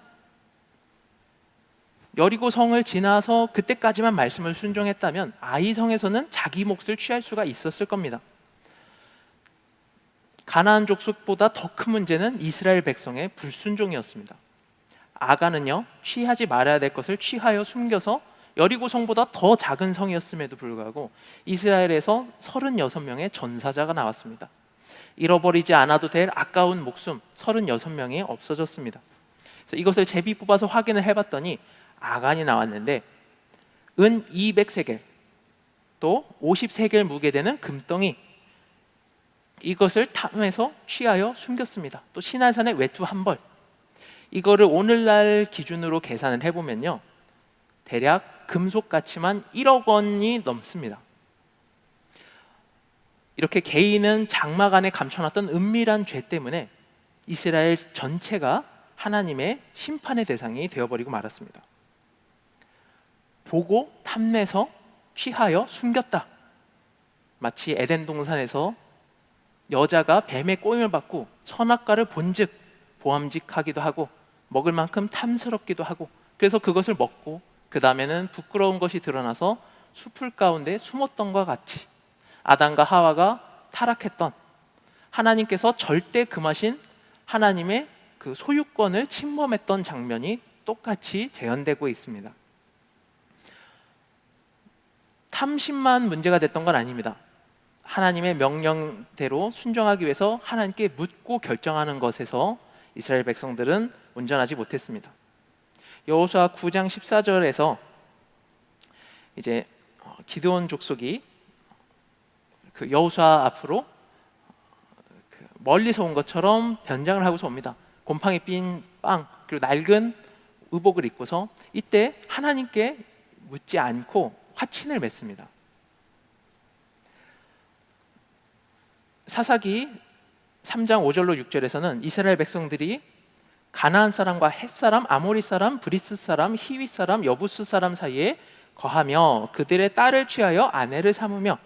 여리고 성을 지나서 그때까지만 말씀을 순종했다면 아이 성에서는 자기 몫을 취할 수가 있었을 겁니다. 가나안 족속보다 더 큰 문제는 이스라엘 백성의 불순종이었습니다. 아간은요, 취하지 말아야 될 것을 취하여 숨겨서 여리고 성보다 더 작은 성이었음에도 불구하고 이스라엘에서 36명의 전사자가 나왔습니다. 잃어버리지 않아도 될 아까운 목숨 36명이 없어졌습니다. 그래서 이것을 제비 뽑아서 확인을 해봤더니 아간이 나왔는데 은 200세겔, 또 50세겔 무게 되는 금덩이, 이것을 탐해서 취하여 숨겼습니다. 또 시내산의 외투 한 벌, 이거를 오늘날 기준으로 계산을 해보면요, 대략 금속 가치만 1억 원이 넘습니다. 이렇게 개인은 장막 안에 감춰놨던 은밀한 죄 때문에 이스라엘 전체가 하나님의 심판의 대상이 되어버리고 말았습니다. 보고 탐내서 취하여 숨겼다. 마치 에덴 동산에서 여자가 뱀의 꼬임을 받고 선악과를 본즉 보암직하기도 하고 먹을 만큼 탐스럽기도 하고, 그래서 그것을 먹고 그 다음에는 부끄러운 것이 드러나서 수풀 가운데 숨었던 것과 같이 아담과 하와가 타락했던, 하나님께서 절대 금하신 하나님의 그 소유권을 침범했던 장면이 똑같이 재현되고 있습니다. 탐심만 문제가 됐던 건 아닙니다. 하나님의 명령대로 순종하기 위해서 하나님께 묻고 결정하는 것에서 이스라엘 백성들은 온전하지 못했습니다. 여호수아 9장 14절에서 이제 기드온 족속이 그 여호수아 앞으로 멀리서 온 것처럼 변장을 하고서 옵니다. 곰팡이 핀 빵, 그리고 낡은 의복을 입고서 이때 하나님께 묻지 않고 화친을 맺습니다. 사사기 3장 5절로 6절에서는 이스라엘 백성들이 가나안 사람과 헷 사람, 아모리 사람, 브리스 사람, 히위 사람, 여부스 사람 사이에 거하며 그들의 딸을 취하여 아내를 삼으며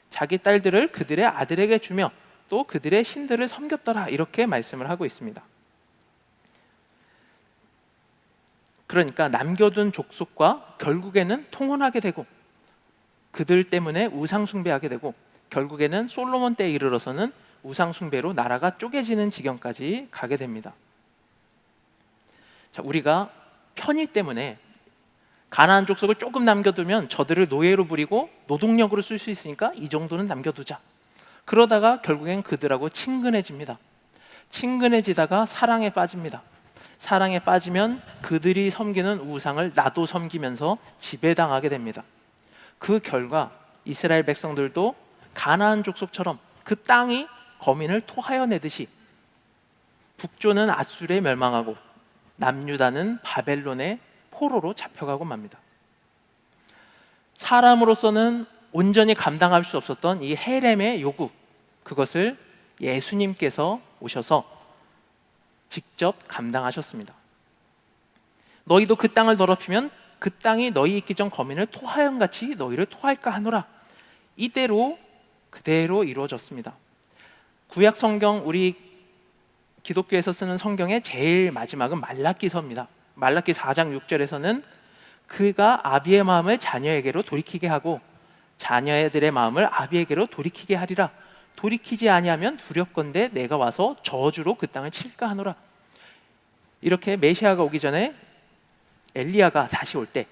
자기 딸들을 그들의 아들에게 주며 또 그들의 신들을 섬겼더라, 이렇게 말씀을 하고 있습니다. 그러니까 남겨둔 족속과 결국에는 통혼하게 되고 그들 때문에 우상 숭배하게 되고 결국에는 솔로몬 때에 이르러서는 우상 숭배로 나라가 쪼개지는 지경까지 가게 됩니다. 자, 우리가 편의 때문에 가나안 족속을 조금 남겨두면 저들을 노예로 부리고 노동력으로 쓸 수 있으니까 이 정도는 남겨두자. 그러다가 결국엔 그들하고 친근해집니다. 친근해지다가 사랑에 빠집니다. 사랑에 빠지면 그들이 섬기는 우상을 나도 섬기면서 지배당하게 됩니다. 그 결과 이스라엘 백성들도 가나안 족속처럼 그 땅이 거민을 토하여내듯이 북조는 아수르에 멸망하고 남유다는 바벨론의 포로로 잡혀가고 맙니다. 사람으로서는 온전히 감당할 수 없었던 이 헤렘의 요구, 그것을 예수님께서 오셔서 직접 감당하셨습니다. 너희도 그 땅을 더럽히면 그 땅이 너희 있기 전 거민을 토하연 같이 너희를 토할까 하노라. 이대로 그대로 이루어졌습니다. 구약 성경, 우리 기독교에서 쓰는 성경의 제일 마지막은 말라기서입니다. 말라기 4장 6절에서는 그가 아비의 마음을 자녀에게로 돌이키게 하고 자녀들의 마음을 아비에게로 돌이키게 하리라. 돌이키지 아니하면 두렵건대 내가 와서 저주로 그 땅을 칠까 하노라. 이렇게 메시아가 오기 전에 엘리야가 다시 올 때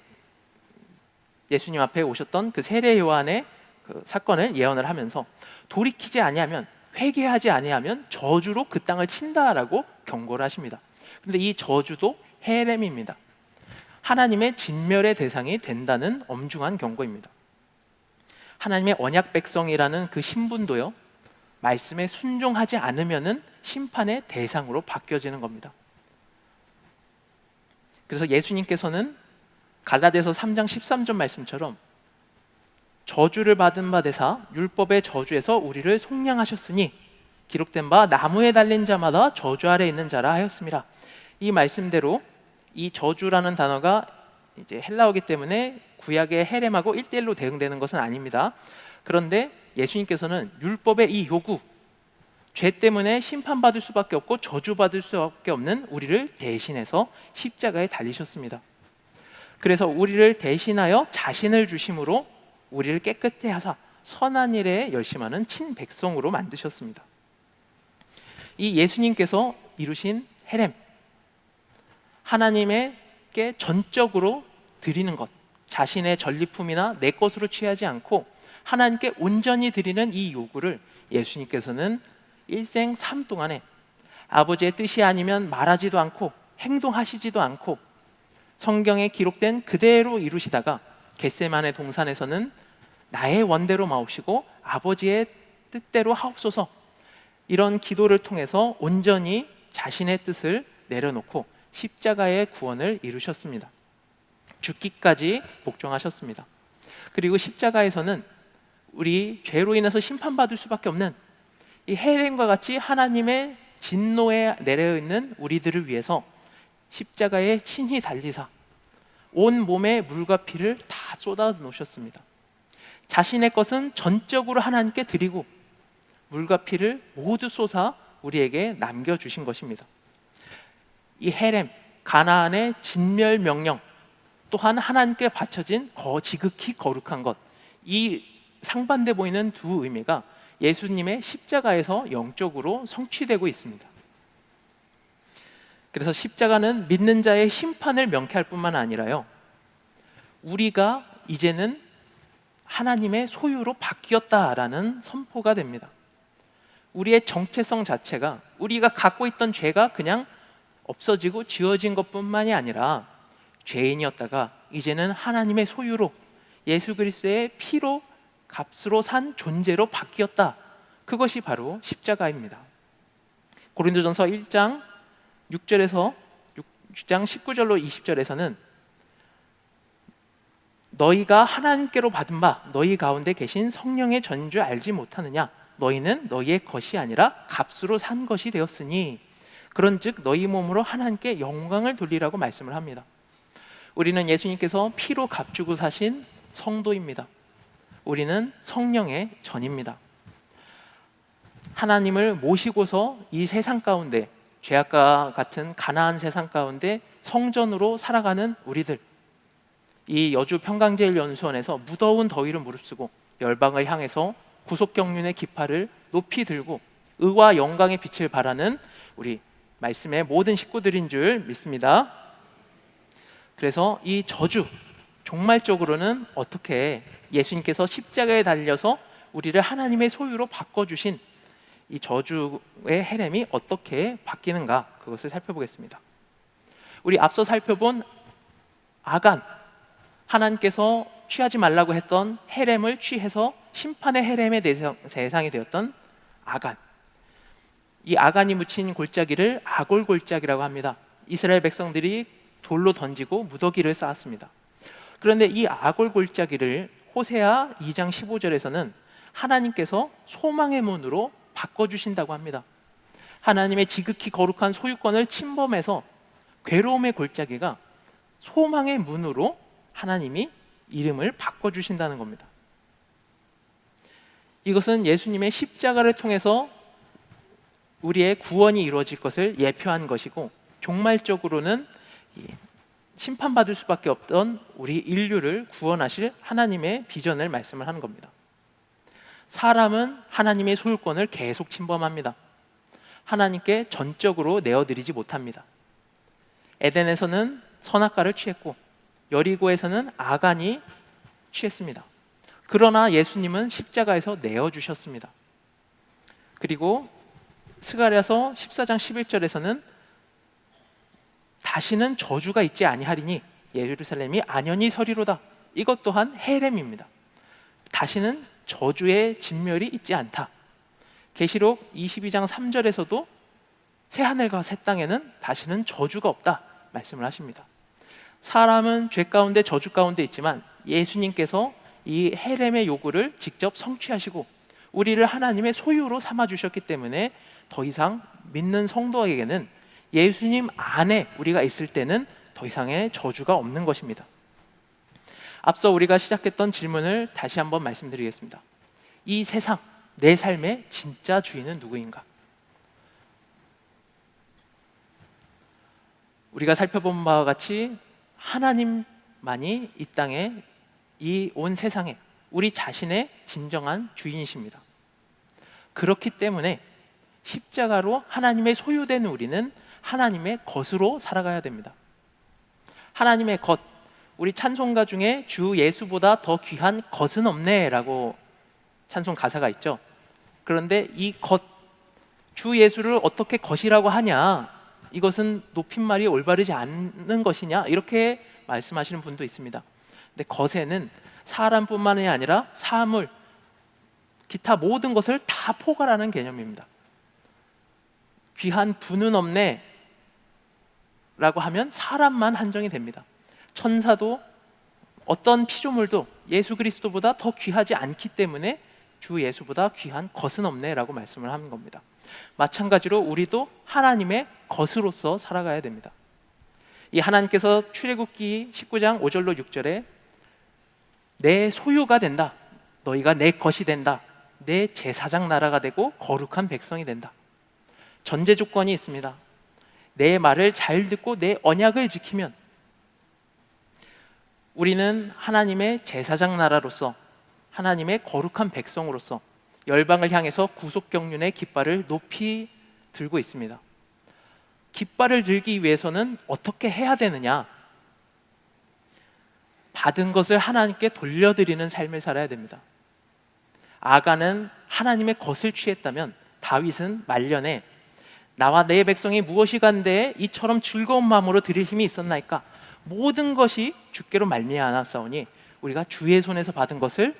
예수님 앞에 오셨던 그 세례 요한의 그 사건을 예언을 하면서 돌이키지 아니하면, 회개하지 아니하면 저주로 그 땅을 친다라고 경고를 하십니다. 그런데 이 저주도 헤렘입니다. 하나님의 진멸의 대상이 된다는 엄중한 경고입니다. 하나님의 언약 백성이라는 그 신분도요, 말씀에 순종하지 않으면은 심판의 대상으로 바뀌어지는 겁니다. 그래서 예수님께서는 갈라디아서 3장 13절 말씀처럼 저주를 받은 바 되사 율법의 저주에서 우리를 속량하셨으니 기록된 바 나무에 달린 자마다 저주 아래 있는 자라 하였습니다. 이 말씀대로 이 저주라는 단어가 이제 헬라어기 때문에 구약의 헤렘하고 1:1로 대응되는 것은 아닙니다. 그런데 예수님께서는 율법의 이 요구, 죄 때문에 심판받을 수밖에 없고 저주받을 수밖에 없는 우리를 대신해서 십자가에 달리셨습니다. 그래서 우리를 대신하여 자신을 주심으로 우리를 깨끗게 하사 선한 일에 열심하는 친백성으로 만드셨습니다. 이 예수님께서 이루신 헤렘, 하나님께 전적으로 드리는 것, 자신의 전리품이나 내 것으로 취하지 않고 하나님께 온전히 드리는 이 요구를 예수님께서는 일생 삶 동안에 아버지의 뜻이 아니면 말하지도 않고 행동하시지도 않고 성경에 기록된 그대로 이루시다가 겟세마네 동산에서는 나의 원대로 마옵시고 아버지의 뜻대로 하옵소서, 이런 기도를 통해서 온전히 자신의 뜻을 내려놓고 십자가의 구원을 이루셨습니다. 죽기까지 복종하셨습니다. 그리고 십자가에서는 우리 죄로 인해서 심판받을 수밖에 없는 이 헤렘과 같이 하나님의 진노에 내려있는 우리들을 위해서 십자가에 친히 달리사 온 몸에 물과 피를 다 쏟아 놓으셨습니다. 자신의 것은 전적으로 하나님께 드리고 물과 피를 모두 쏟아 우리에게 남겨주신 것입니다. 이 헤렘, 가나안의 진멸 명령, 또한 하나님께 바쳐진 지극히 거룩한 것, 이 상반돼 보이는 두 의미가 예수님의 십자가에서 영적으로 성취되고 있습니다. 그래서 십자가는 믿는 자의 심판을 명쾌할 뿐만 아니라요, 우리가 이제는 하나님의 소유로 바뀌었다라는 선포가 됩니다. 우리의 정체성 자체가, 우리가 갖고 있던 죄가 그냥 없어지고 지워진 것뿐만이 아니라 죄인이었다가 이제는 하나님의 소유로 예수 그리스도의 피로 값으로 산 존재로 바뀌었다. 그것이 바로 십자가입니다. 고린도전서 1장 6장 19절로 20절에서는 너희가 하나님께로 받은 바 너희 가운데 계신 성령의 전인 줄 알지 못하느냐, 너희는 너희의 것이 아니라 값으로 산 것이 되었으니 그런즉 너희 몸으로 하나님께 영광을 돌리라고 말씀을 합니다. 우리는 예수님께서 피로 값주고 사신 성도입니다. 우리는 성령의 전입니다. 하나님을 모시고서 이 세상 가운데, 죄악과 같은 가나안 세상 가운데 성전으로 살아가는 우리들, 이 여주 평강제일연수원에서 무더운 더위를 무릅쓰고 열방을 향해서 구속경륜의 깃발을 높이 들고 의와 영광의 빛을 발하는 우리 말씀의 모든 식구들인 줄 믿습니다. 그래서 이 저주, 종말적으로는 어떻게 예수님께서 십자가에 달려서 우리를 하나님의 소유로 바꿔주신 이 저주의 헤렘이 어떻게 바뀌는가 그것을 살펴보겠습니다. 우리 앞서 살펴본 아간, 하나님께서 취하지 말라고 했던 헤렘을 취해서 심판의 헤렘의 대상이 되었던 아간, 이 아간이 묻힌 골짜기를 아골 골짜기라고 합니다. 이스라엘 백성들이 돌로 던지고 무더기를 쌓았습니다. 그런데 이 아골 골짜기를 호세아 2장 15절에서는 하나님께서 소망의 문으로 바꿔주신다고 합니다. 하나님의 지극히 거룩한 소유권을 침범해서 괴로움의 골짜기가 소망의 문으로 하나님이 이름을 바꿔주신다는 겁니다. 이것은 예수님의 십자가를 통해서 우리의 구원이 이루어질 것을 예표한 것이고, 종말적으로는 심판받을 수밖에 없던 우리 인류를 구원하실 하나님의 비전을 말씀을 하는 겁니다. 사람은 하나님의 소유권을 계속 침범합니다. 하나님께 전적으로 내어드리지 못합니다. 에덴에서는 선악과를 취했고 여리고에서는 아간이 취했습니다. 그러나 예수님은 십자가에서 내어주셨습니다. 그리고 스가랴서 14장 11절에서는 다시는 저주가 있지 아니하리니 예루살렘이 안연히 서리로다. 이것 또한 헤렘입니다. 다시는 저주의 진멸이 있지 않다. 계시록 22장 3절에서도 새하늘과 새 땅에는 다시는 저주가 없다 말씀을 하십니다. 사람은 죄 가운데 저주 가운데 있지만 예수님께서 이 헤렘의 요구를 직접 성취하시고 우리를 하나님의 소유로 삼아주셨기 때문에 더 이상 믿는 성도에게는 예수님 안에 우리가 있을 때는 더 이상의 저주가 없는 것입니다. 앞서 우리가 시작했던 질문을 다시 한번 말씀드리겠습니다. 이 세상, 내 삶의 진짜 주인은 누구인가? 우리가 살펴본 바와 같이 하나님만이 이 땅에, 이 온 세상에 우리 자신의 진정한 주인이십니다. 그렇기 때문에 십자가로 하나님의 소유된 우리는 하나님의 것으로 살아가야 됩니다. 하나님의 것, 우리 찬송가 중에 주 예수보다 더 귀한 것은 없네 라고 찬송 가사가 있죠. 그런데 이 것, 주 예수를 어떻게 것이라고 하냐, 이것은 높임말이 올바르지 않는 것이냐, 이렇게 말씀하시는 분도 있습니다. 근데 것에는 사람뿐만이 아니라 사물, 기타 모든 것을 다 포괄하는 개념입니다. 귀한 분은 없네 라고 하면 사람만 한정이 됩니다. 천사도 어떤 피조물도 예수 그리스도보다 더 귀하지 않기 때문에 주 예수보다 귀한 것은 없네 라고 말씀을 하는 겁니다. 마찬가지로 우리도 하나님의 것으로서 살아가야 됩니다. 이 하나님께서 출애굽기 19장 5절로 6절에 내 소유가 된다, 너희가 내 것이 된다, 내 제사장 나라가 되고 거룩한 백성이 된다. 전제 조건이 있습니다. 내 말을 잘 듣고 내 언약을 지키면 우리는 하나님의 제사장 나라로서, 하나님의 거룩한 백성으로서 열방을 향해서 구속 경륜의 깃발을 높이 들고 있습니다. 깃발을 들기 위해서는 어떻게 해야 되느냐? 받은 것을 하나님께 돌려드리는 삶을 살아야 됩니다. 아간은 하나님의 것을 취했다면 다윗은 말년에 나와 내 백성이 무엇이 간대에 이처럼 즐거운 마음으로 드릴 힘이 있었나이까? 모든 것이 주께로 말미암았사오니 우리가 주의 손에서 받은 것을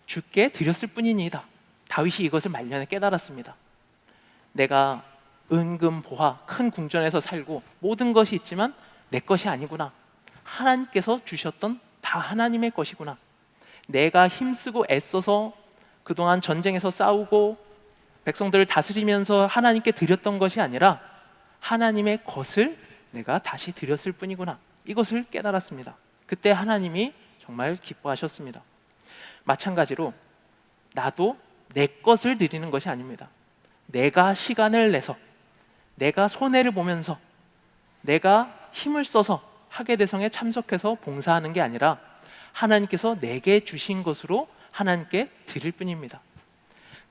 주께 드렸을 뿐이니이다. 다윗이 이것을 말년에 깨달았습니다. 내가 은금 보화 큰 궁전에서 살고 모든 것이 있지만 내 것이 아니구나. 하나님께서 주셨던 다 하나님의 것이구나. 내가 힘쓰고 애써서 그동안 전쟁에서 싸우고 백성들을 다스리면서 하나님께 드렸던 것이 아니라 하나님의 것을 내가 다시 드렸을 뿐이구나. 이것을 깨달았습니다. 그때 하나님이 정말 기뻐하셨습니다. 마찬가지로 나도 내 것을 드리는 것이 아닙니다. 내가 시간을 내서, 내가 손해를 보면서, 내가 힘을 써서 학예 대성에 참석해서 봉사하는 게 아니라 하나님께서 내게 주신 것으로 하나님께 드릴 뿐입니다.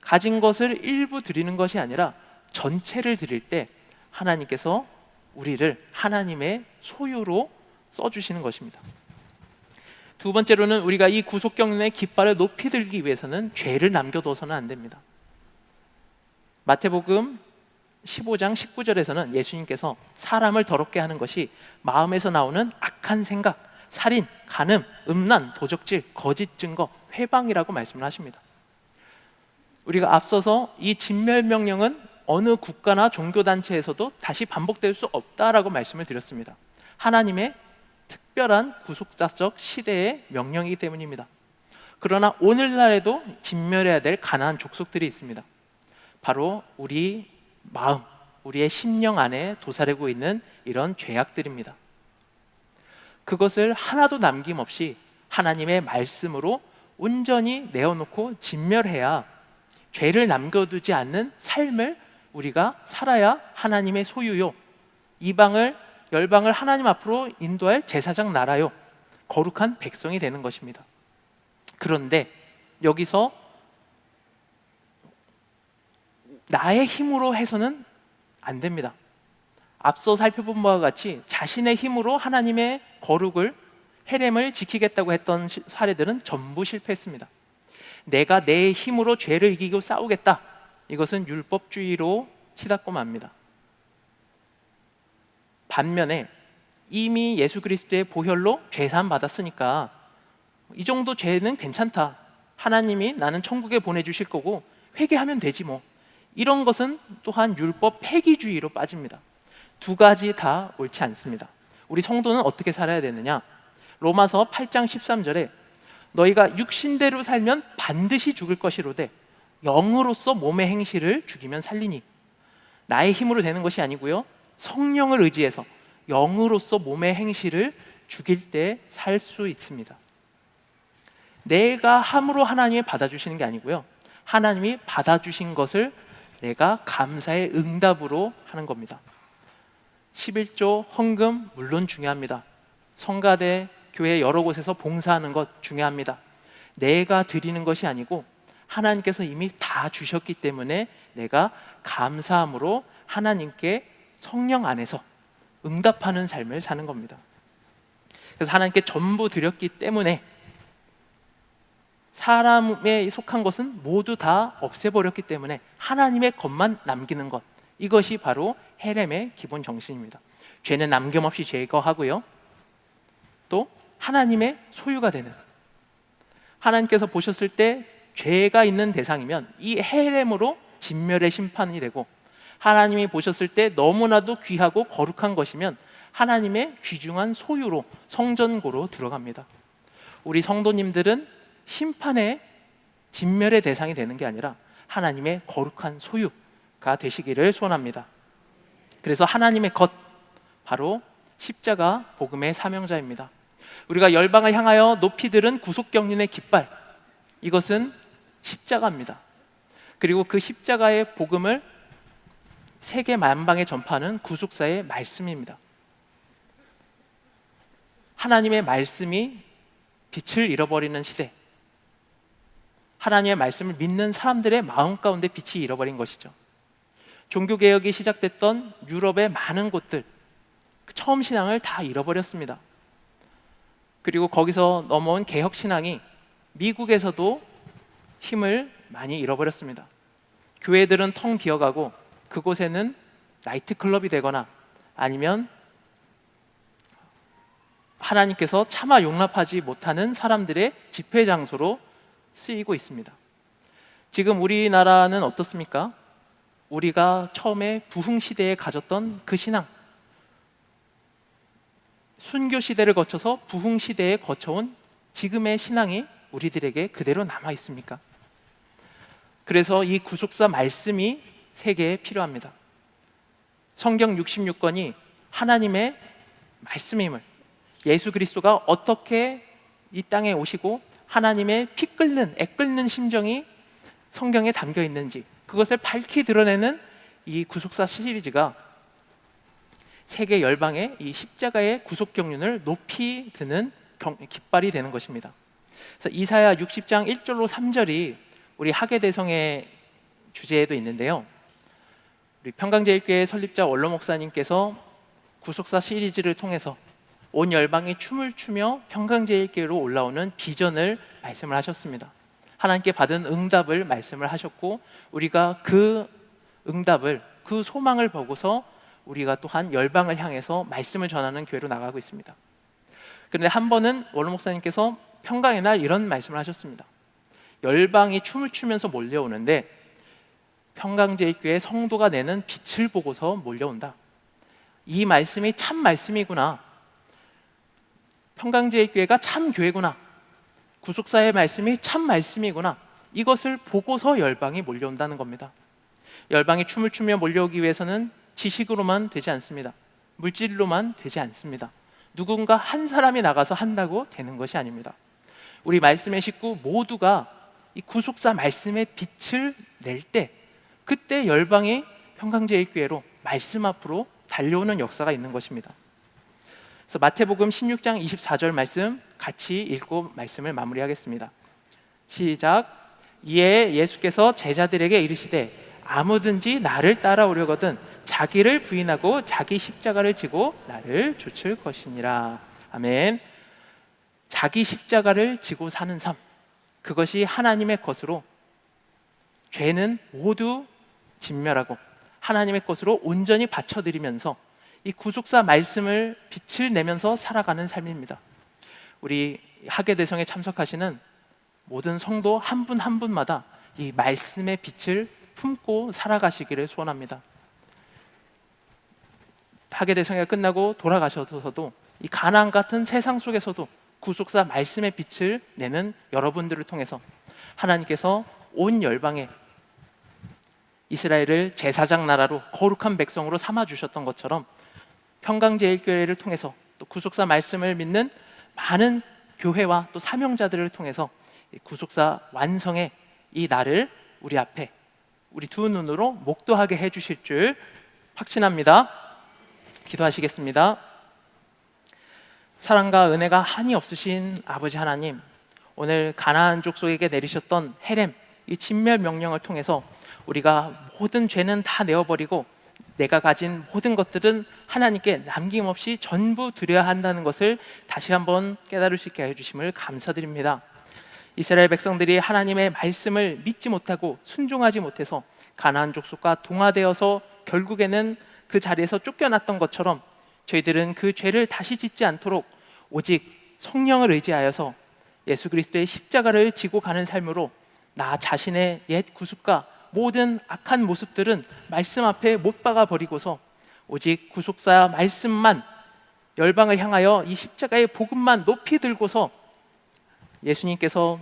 가진 것을 일부 드리는 것이 아니라 전체를 드릴 때 하나님께서 우리를 하나님의 소유로 써주시는 것입니다. 두 번째로는 우리가 이 구속 경륜의 깃발을 높이 들기 위해서는 죄를 남겨둬서는 안 됩니다. 마태복음 15장 19절에서는 예수님께서 사람을 더럽게 하는 것이 마음에서 나오는 악한 생각, 살인, 간음, 음란, 도적질, 거짓 증거, 회방이라고 말씀을 하십니다. 우리가 앞서서 이 진멸명령은 어느 국가나 종교단체에서도 다시 반복될 수 없다라고 말씀을 드렸습니다. 하나님의 특별한 구속자적 시대의 명령이기 때문입니다. 그러나 오늘날에도 진멸해야 될 가나안 족속들이 있습니다. 바로 우리 마음, 우리의 심령 안에 도사리고 있는 이런 죄악들입니다. 그것을 하나도 남김없이 하나님의 말씀으로 온전히 내어놓고 진멸해야 죄를 남겨두지 않는 삶을 우리가 살아야 하나님의 소유요, 이방을 열방을 하나님 앞으로 인도할 제사장 나라요, 거룩한 백성이 되는 것입니다. 그런데 여기서 나의 힘으로 해서는 안 됩니다. 앞서 살펴본 바와 같이 자신의 힘으로 하나님의 거룩을, 헤렘을 지키겠다고 했던 사례들은 전부 실패했습니다. 내가 내 힘으로 죄를 이기고 싸우겠다, 이것은 율법주의로 치닫고 맙니다. 반면에 이미 예수 그리스도의 보혈로 죄사함 받았으니까 이 정도 죄는 괜찮다, 하나님이 나는 천국에 보내주실 거고 회개하면 되지 뭐, 이런 것은 또한 율법 폐기주의로 빠집니다. 두 가지 다 옳지 않습니다. 우리 성도는 어떻게 살아야 되느냐? 로마서 8장 13절에 너희가 육신대로 살면 반드시 죽을 것이로되 영으로서 몸의 행실을 죽이면 살리니. 나의 힘으로 되는 것이 아니고요, 성령을 의지해서 영으로서 몸의 행실을 죽일 때 살 수 있습니다. 내가 함으로 하나님이 받아주시는 게 아니고요, 하나님이 받아주신 것을 내가 감사의 응답으로 하는 겁니다. 11조 헌금 물론 중요합니다. 성가대, 교회 여러 곳에서 봉사하는 것 중요합니다. 내가 드리는 것이 아니고 하나님께서 이미 다 주셨기 때문에 내가 감사함으로 하나님께 성령 안에서 응답하는 삶을 사는 겁니다. 그래서 하나님께 전부 드렸기 때문에 사람에 속한 것은 모두 다 없애버렸기 때문에 하나님의 것만 남기는 것, 이것이 바로 헤렘의 기본 정신입니다. 죄는 남김없이 제거하고요, 또 하나님의 소유가 되는, 하나님께서 보셨을 때 죄가 있는 대상이면 이 헤렘으로 진멸의 심판이 되고, 하나님이 보셨을 때 너무나도 귀하고 거룩한 것이면 하나님의 귀중한 소유로, 성전고로 들어갑니다. 우리 성도님들은 심판의 진멸의 대상이 되는 게 아니라 하나님의 거룩한 소유가 되시기를 소원합니다. 그래서 하나님의 것, 바로 십자가 복음의 사명자입니다. 우리가 열방을 향하여 높이 들은 구속경륜의 깃발, 이것은 십자가입니다. 그리고 그 십자가의 복음을 세계 만방에 전파하는 구속사의 말씀입니다. 하나님의 말씀이 빛을 잃어버리는 시대, 하나님의 말씀을 믿는 사람들의 마음 가운데 빛이 잃어버린 것이죠. 종교개혁이 시작됐던 유럽의 많은 곳들, 처음 신앙을 다 잃어버렸습니다. 그리고 거기서 넘어온 개혁신앙이 미국에서도 힘을 많이 잃어버렸습니다. 교회들은 텅 비어가고 그곳에는 나이트클럽이 되거나 아니면 하나님께서 차마 용납하지 못하는 사람들의 집회 장소로 쓰이고 있습니다. 지금 우리나라는 어떻습니까? 우리가 처음에 부흥시대에 가졌던 그 신앙, 순교시대를 거쳐서 부흥시대에 거쳐온 지금의 신앙이 우리들에게 그대로 남아 있습니까? 그래서 이 구속사 말씀이 세계에 필요합니다. 성경 66권이 하나님의 말씀임을, 예수 그리스도가 어떻게 이 땅에 오시고 하나님의 피 끓는, 애 끓는 심정이 성경에 담겨 있는지, 그것을 밝히 드러내는 이 구속사 시리즈가 세계 열방의 이 십자가의 구속 경륜을 높이 드는 깃발이 되는 것입니다. 그래서 이사야 60장 1절로 3절이 우리 하계대성의 주제에도 있는데요, 우리 평강제일교회 설립자 원로 목사님께서 구속사 시리즈를 통해서 온 열방이 춤을 추며 평강제일교회로 올라오는 비전을 말씀을 하셨습니다. 하나님께 받은 응답을 말씀을 하셨고, 우리가 그 응답을, 그 소망을 보고서 우리가 또한 열방을 향해서 말씀을 전하는 교회로 나가고 있습니다. 그런데 한 번은 원로 목사님께서 평강의 날 이런 말씀을 하셨습니다. 열방이 춤을 추면서 몰려오는데 평강제일교회 성도가 내는 빛을 보고서 몰려온다. 이 말씀이 참 말씀이구나. 평강제일교회가 참 교회구나. 구속사의 말씀이 참 말씀이구나. 이것을 보고서 열방이 몰려온다는 겁니다. 열방이 춤을 추며 몰려오기 위해서는 지식으로만 되지 않습니다. 물질로만 되지 않습니다. 누군가 한 사람이 나가서 한다고 되는 것이 아닙니다. 우리 말씀의 식구 모두가 이 구속사 말씀의 빛을 낼 때, 그때 열방이 평강제일교회로 말씀 앞으로 달려오는 역사가 있는 것입니다. 그래서 마태복음 16장 24절 말씀 같이 읽고 말씀을 마무리하겠습니다. 시작. 이에 예수께서 제자들에게 이르시되 아무든지 나를 따라오려거든 자기를 부인하고 자기 십자가를 지고 나를 좇을 것이니라. 아멘. 자기 십자가를 지고 사는 삶, 그것이 하나님의 것으로 죄는 모두 진멸하고 하나님의 것으로 온전히 바쳐드리면서 이 구속사 말씀을 빛을 내면서 살아가는 삶입니다. 우리 하계대성에 참석하시는 모든 성도 한 분 한 분마다 이 말씀의 빛을 품고 살아가시기를 소원합니다. 하계대성회가 끝나고 돌아가셔서도 이 가나안 같은 세상 속에서도 구속사 말씀의 빛을 내는 여러분들을 통해서 하나님께서 온 열방에 이스라엘을 제사장 나라로 거룩한 백성으로 삼아주셨던 것처럼 평강제일교회를 통해서 또 구속사 말씀을 믿는 많은 교회와 또 사명자들을 통해서 구속사 완성의 이 날을 우리 앞에 우리 두 눈으로 목도하게 해주실 줄 확신합니다. 기도하시겠습니다. 사랑과 은혜가 한이 없으신 아버지 하나님, 오늘 가나안 족속에게 내리셨던 헤렘, 이 진멸 명령을 통해서 우리가 모든 죄는 다 내어버리고 내가 가진 모든 것들은 하나님께 남김없이 전부 드려야 한다는 것을 다시 한번 깨달을 수 있게 해주심을 감사드립니다. 이스라엘 백성들이 하나님의 말씀을 믿지 못하고 순종하지 못해서 가나안 족속과 동화되어서 결국에는 그 자리에서 쫓겨났던 것처럼 저희들은 그 죄를 다시 짓지 않도록 오직 성령을 의지하여서 예수 그리스도의 십자가를 지고 가는 삶으로 나 자신의 옛 구습과 모든 악한 모습들은 말씀 앞에 못 박아 버리고서 오직 구속사 말씀만, 열방을 향하여 이 십자가의 복음만 높이 들고서 예수님께서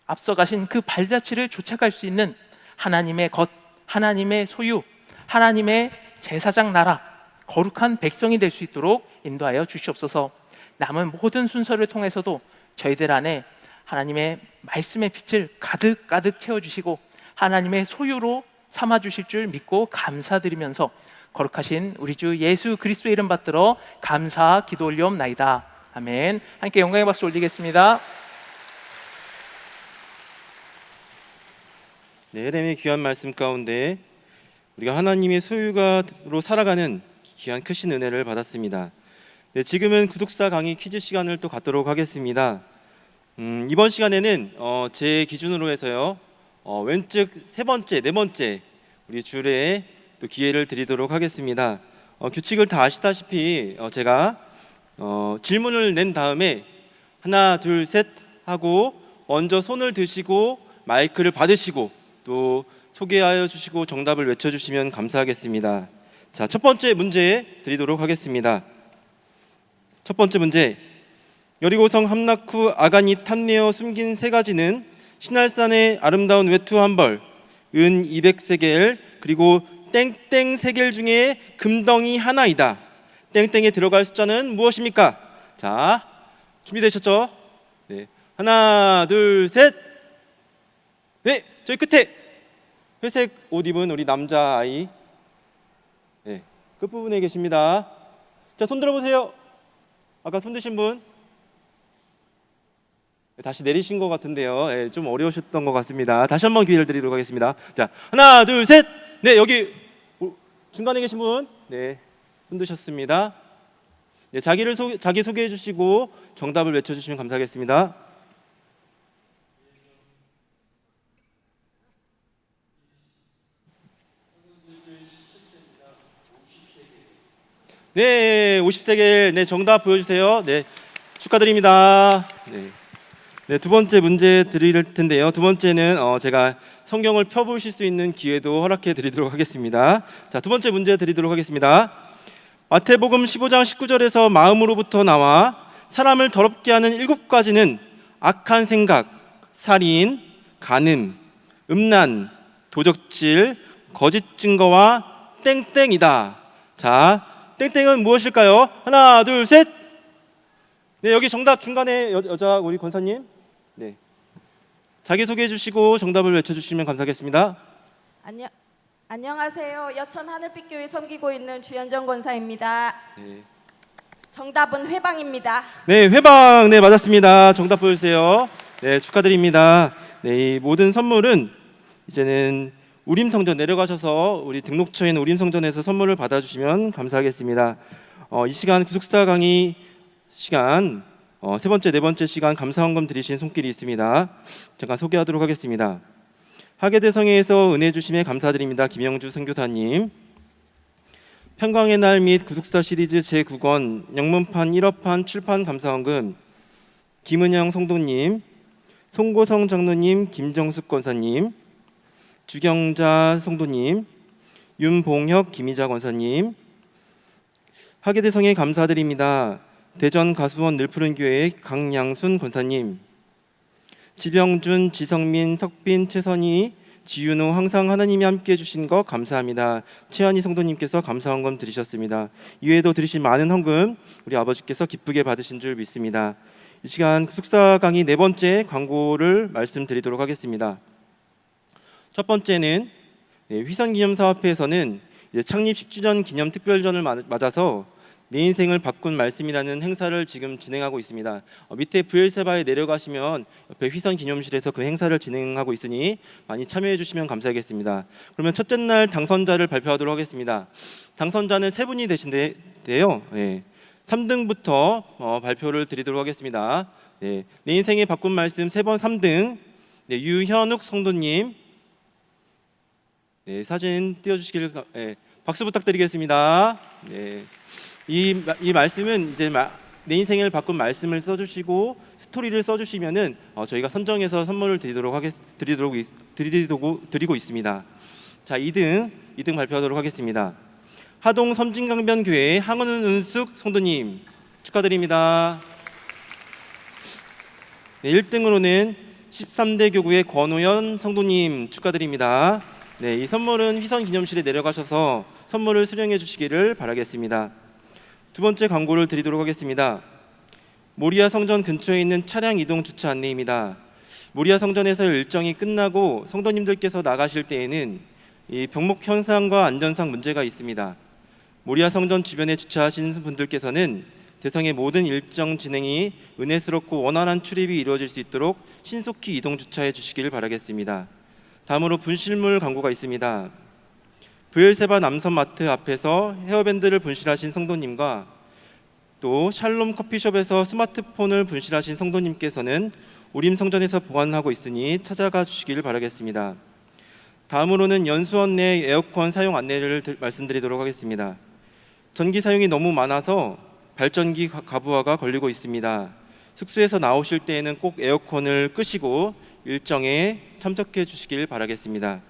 앞서가신 그 발자취를 쫓아갈 수 있는 하나님의 것, 하나님의 소유, 하나님의 제사장 나라, 거룩한 백성이 될 수 있도록 인도하여 주시옵소서. 남은 모든 순서를 통해서도 저희들 안에 하나님의 말씀의 빛을 가득 채워주시고 하나님의 소유로 삼아주실 줄 믿고 감사드리면서 거룩하신 우리 주 예수 그리스도의 이름 받들어 감사 기도 올리옵나이다. 아멘. 함께 영광의 박수 올리겠습니다. 네, 헤렘의 귀한 말씀 가운데 우리가 하나님의 소유가로 살아가는 귀한 크신 은혜를 받았습니다. 네, 지금은 구독사 강의 퀴즈 시간을 또 갖도록 하겠습니다. 이번 시간에는 제 기준으로 해서요, 왼쪽 세 번째, 네 번째 우리 줄에 또 기회를 드리도록 하겠습니다. 규칙을 다 아시다시피 제가 질문을 낸 다음에 하나, 둘, 셋 하고 먼저 손을 드시고 마이크를 받으시고 또 소개하여 주시고 정답을 외쳐주시면 감사하겠습니다. 자, 첫 번째 문제 드리도록 하겠습니다. 첫 번째 문제, 여리고성 함락 후 아간이 탐내어 숨긴 세 가지는 신할산의 아름다운 외투 한 벌, 은 200세겔, 그리고 땡땡 세겔 중에 금덩이 하나이다. 땡땡에 들어갈 숫자는 무엇입니까? 자, 준비되셨죠? 네, 하나, 둘, 셋. 네, 저희 끝에 회색 옷 입은 우리 남자 아이, 네, 끝부분에 계십니다. 자, 손 들어보세요. 아까 손 드신 분 다시 내리신 것 같은데요. 네, 좀 어려우셨던 것 같습니다. 다시 한번 기회를 드리도록 하겠습니다. 자, 하나, 둘, 셋. 네, 여기 중간에 계신 분, 네, 손 드셨습니다. 네, 자기 소개해 주시고 정답을 외쳐주시면 감사하겠습니다. 네, 50세겔. 네, 정답 보여주세요. 네, 축하드립니다. 네. 네, 두 번째 문제 드릴 텐데요. 두 번째는 제가 성경을 펴보실 수 있는 기회도 허락해 드리도록 하겠습니다. 자, 두 번째 문제 드리도록 하겠습니다. 마태복음 15장 19절에서 마음으로부터 나와 사람을 더럽게 하는 7가지는 악한 생각, 살인, 간음, 음란, 도적질, 거짓 증거와 땡땡이다. 자, 땡땡은 무엇일까요? 하나, 둘, 셋. 네, 여기 정답 중간에 여자 우리 권사님. 네, 자기 소개해 주시고 정답을 외쳐주시면 감사하겠습니다. 안녕하세요. 여천 하늘빛교회 섬기고 있는 주현정 권사입니다. 네, 정답은 회방입니다. 네, 회방. 네, 맞았습니다. 정답 보여주세요. 네, 축하드립니다. 네, 이 모든 선물은 이제는 우림성전 내려가셔서 우리 등록처에 있는 우림성전에서 선물을 받아주시면 감사하겠습니다. 이 시간 구속사 강의 시간 세 번째, 네 번째 시간 감사헌금 드리신 손길이 있습니다. 잠깐 소개하도록 하겠습니다. 하계대성회에서 은혜 주심에 감사드립니다. 김영주 선교사님. 평강의 날 및 구속사 시리즈 제9권 영문판 1어판 출판 감사헌금 김은영 성도님, 송고성 장로님, 김정숙 권사님, 주경자 성도님, 윤봉혁 김희자 권사님. 하계대성회 감사드립니다. 대전 가수원 늘푸른교회 강양순 권사님, 지병준, 지성민, 석빈, 최선희, 지윤호 항상 하나님이 함께해 주신 것 감사합니다. 최한희 성도님께서 감사헌금 드리셨습니다. 이외에도 드리신 많은 헌금 우리 아버지께서 기쁘게 받으신 줄 믿습니다. 이 시간 구속사 강의 네 번째 광고를 말씀드리도록 하겠습니다. 첫 번째는 휘선기념사업회에서는 창립 10주년 기념 특별전을 맞아서 내 인생을 바꾼 말씀이라는 행사를 지금 진행하고 있습니다. 밑에 부엘세바에 내려가시면 옆에 휘선기념실에서 그 행사를 진행하고 있으니 많이 참여해 주시면 감사하겠습니다. 그러면 첫째 날 당선자를 발표하도록 하겠습니다. 당선자는 세 분이 되신데요. 네, 3등부터 발표를 드리도록 하겠습니다. 네, 내 인생에 바꾼 말씀 3번 3등 네, 유현욱 성도님. 네, 사진 띄워주시길 박수 부탁드리겠습니다. 네. 이 말씀은 이제 내 인생을 바꾼 말씀을 써주시고 스토리를 써주시면은 저희가 선정해서 선물을 드리고 있습니다. 자, 2등 발표하도록 하겠습니다. 하동 섬진강변교회 항은은숙 성도님 축하드립니다. 네, 1등으로는 13대 교구의 권우연 성도님 축하드립니다. 네, 이 선물은 휘선기념실에 내려가셔서 선물을 수령해 주시기를 바라겠습니다. 두 번째 광고를 드리도록 하겠습니다. 모리아 성전 근처에 있는 차량 이동 주차 안내입니다. 모리아 성전에서 일정이 끝나고 성도님들께서 나가실 때에는 이 병목 현상과 안전상 문제가 있습니다. 모리아 성전 주변에 주차하신 분들께서는 대성의 모든 일정 진행이 은혜스럽고 원활한 출입이 이루어질 수 있도록 신속히 이동 주차해 주시길 바라겠습니다. 다음으로 분실물 광고가 있습니다. 부엘세바 남선마트 앞에서 헤어밴드를 분실하신 성도님과 또 샬롬 커피숍에서 스마트폰을 분실하신 성도님께서는 우림성전에서 보관하고 있으니 찾아가 주시길 바라겠습니다. 다음으로는 연수원 내 에어컨 사용 안내를 말씀드리도록 하겠습니다. 전기 사용이 너무 많아서 발전기 가부화가 걸리고 있습니다. 숙소에서 나오실 때에는 꼭 에어컨을 끄시고 일정에 참석해 주시길 바라겠습니다.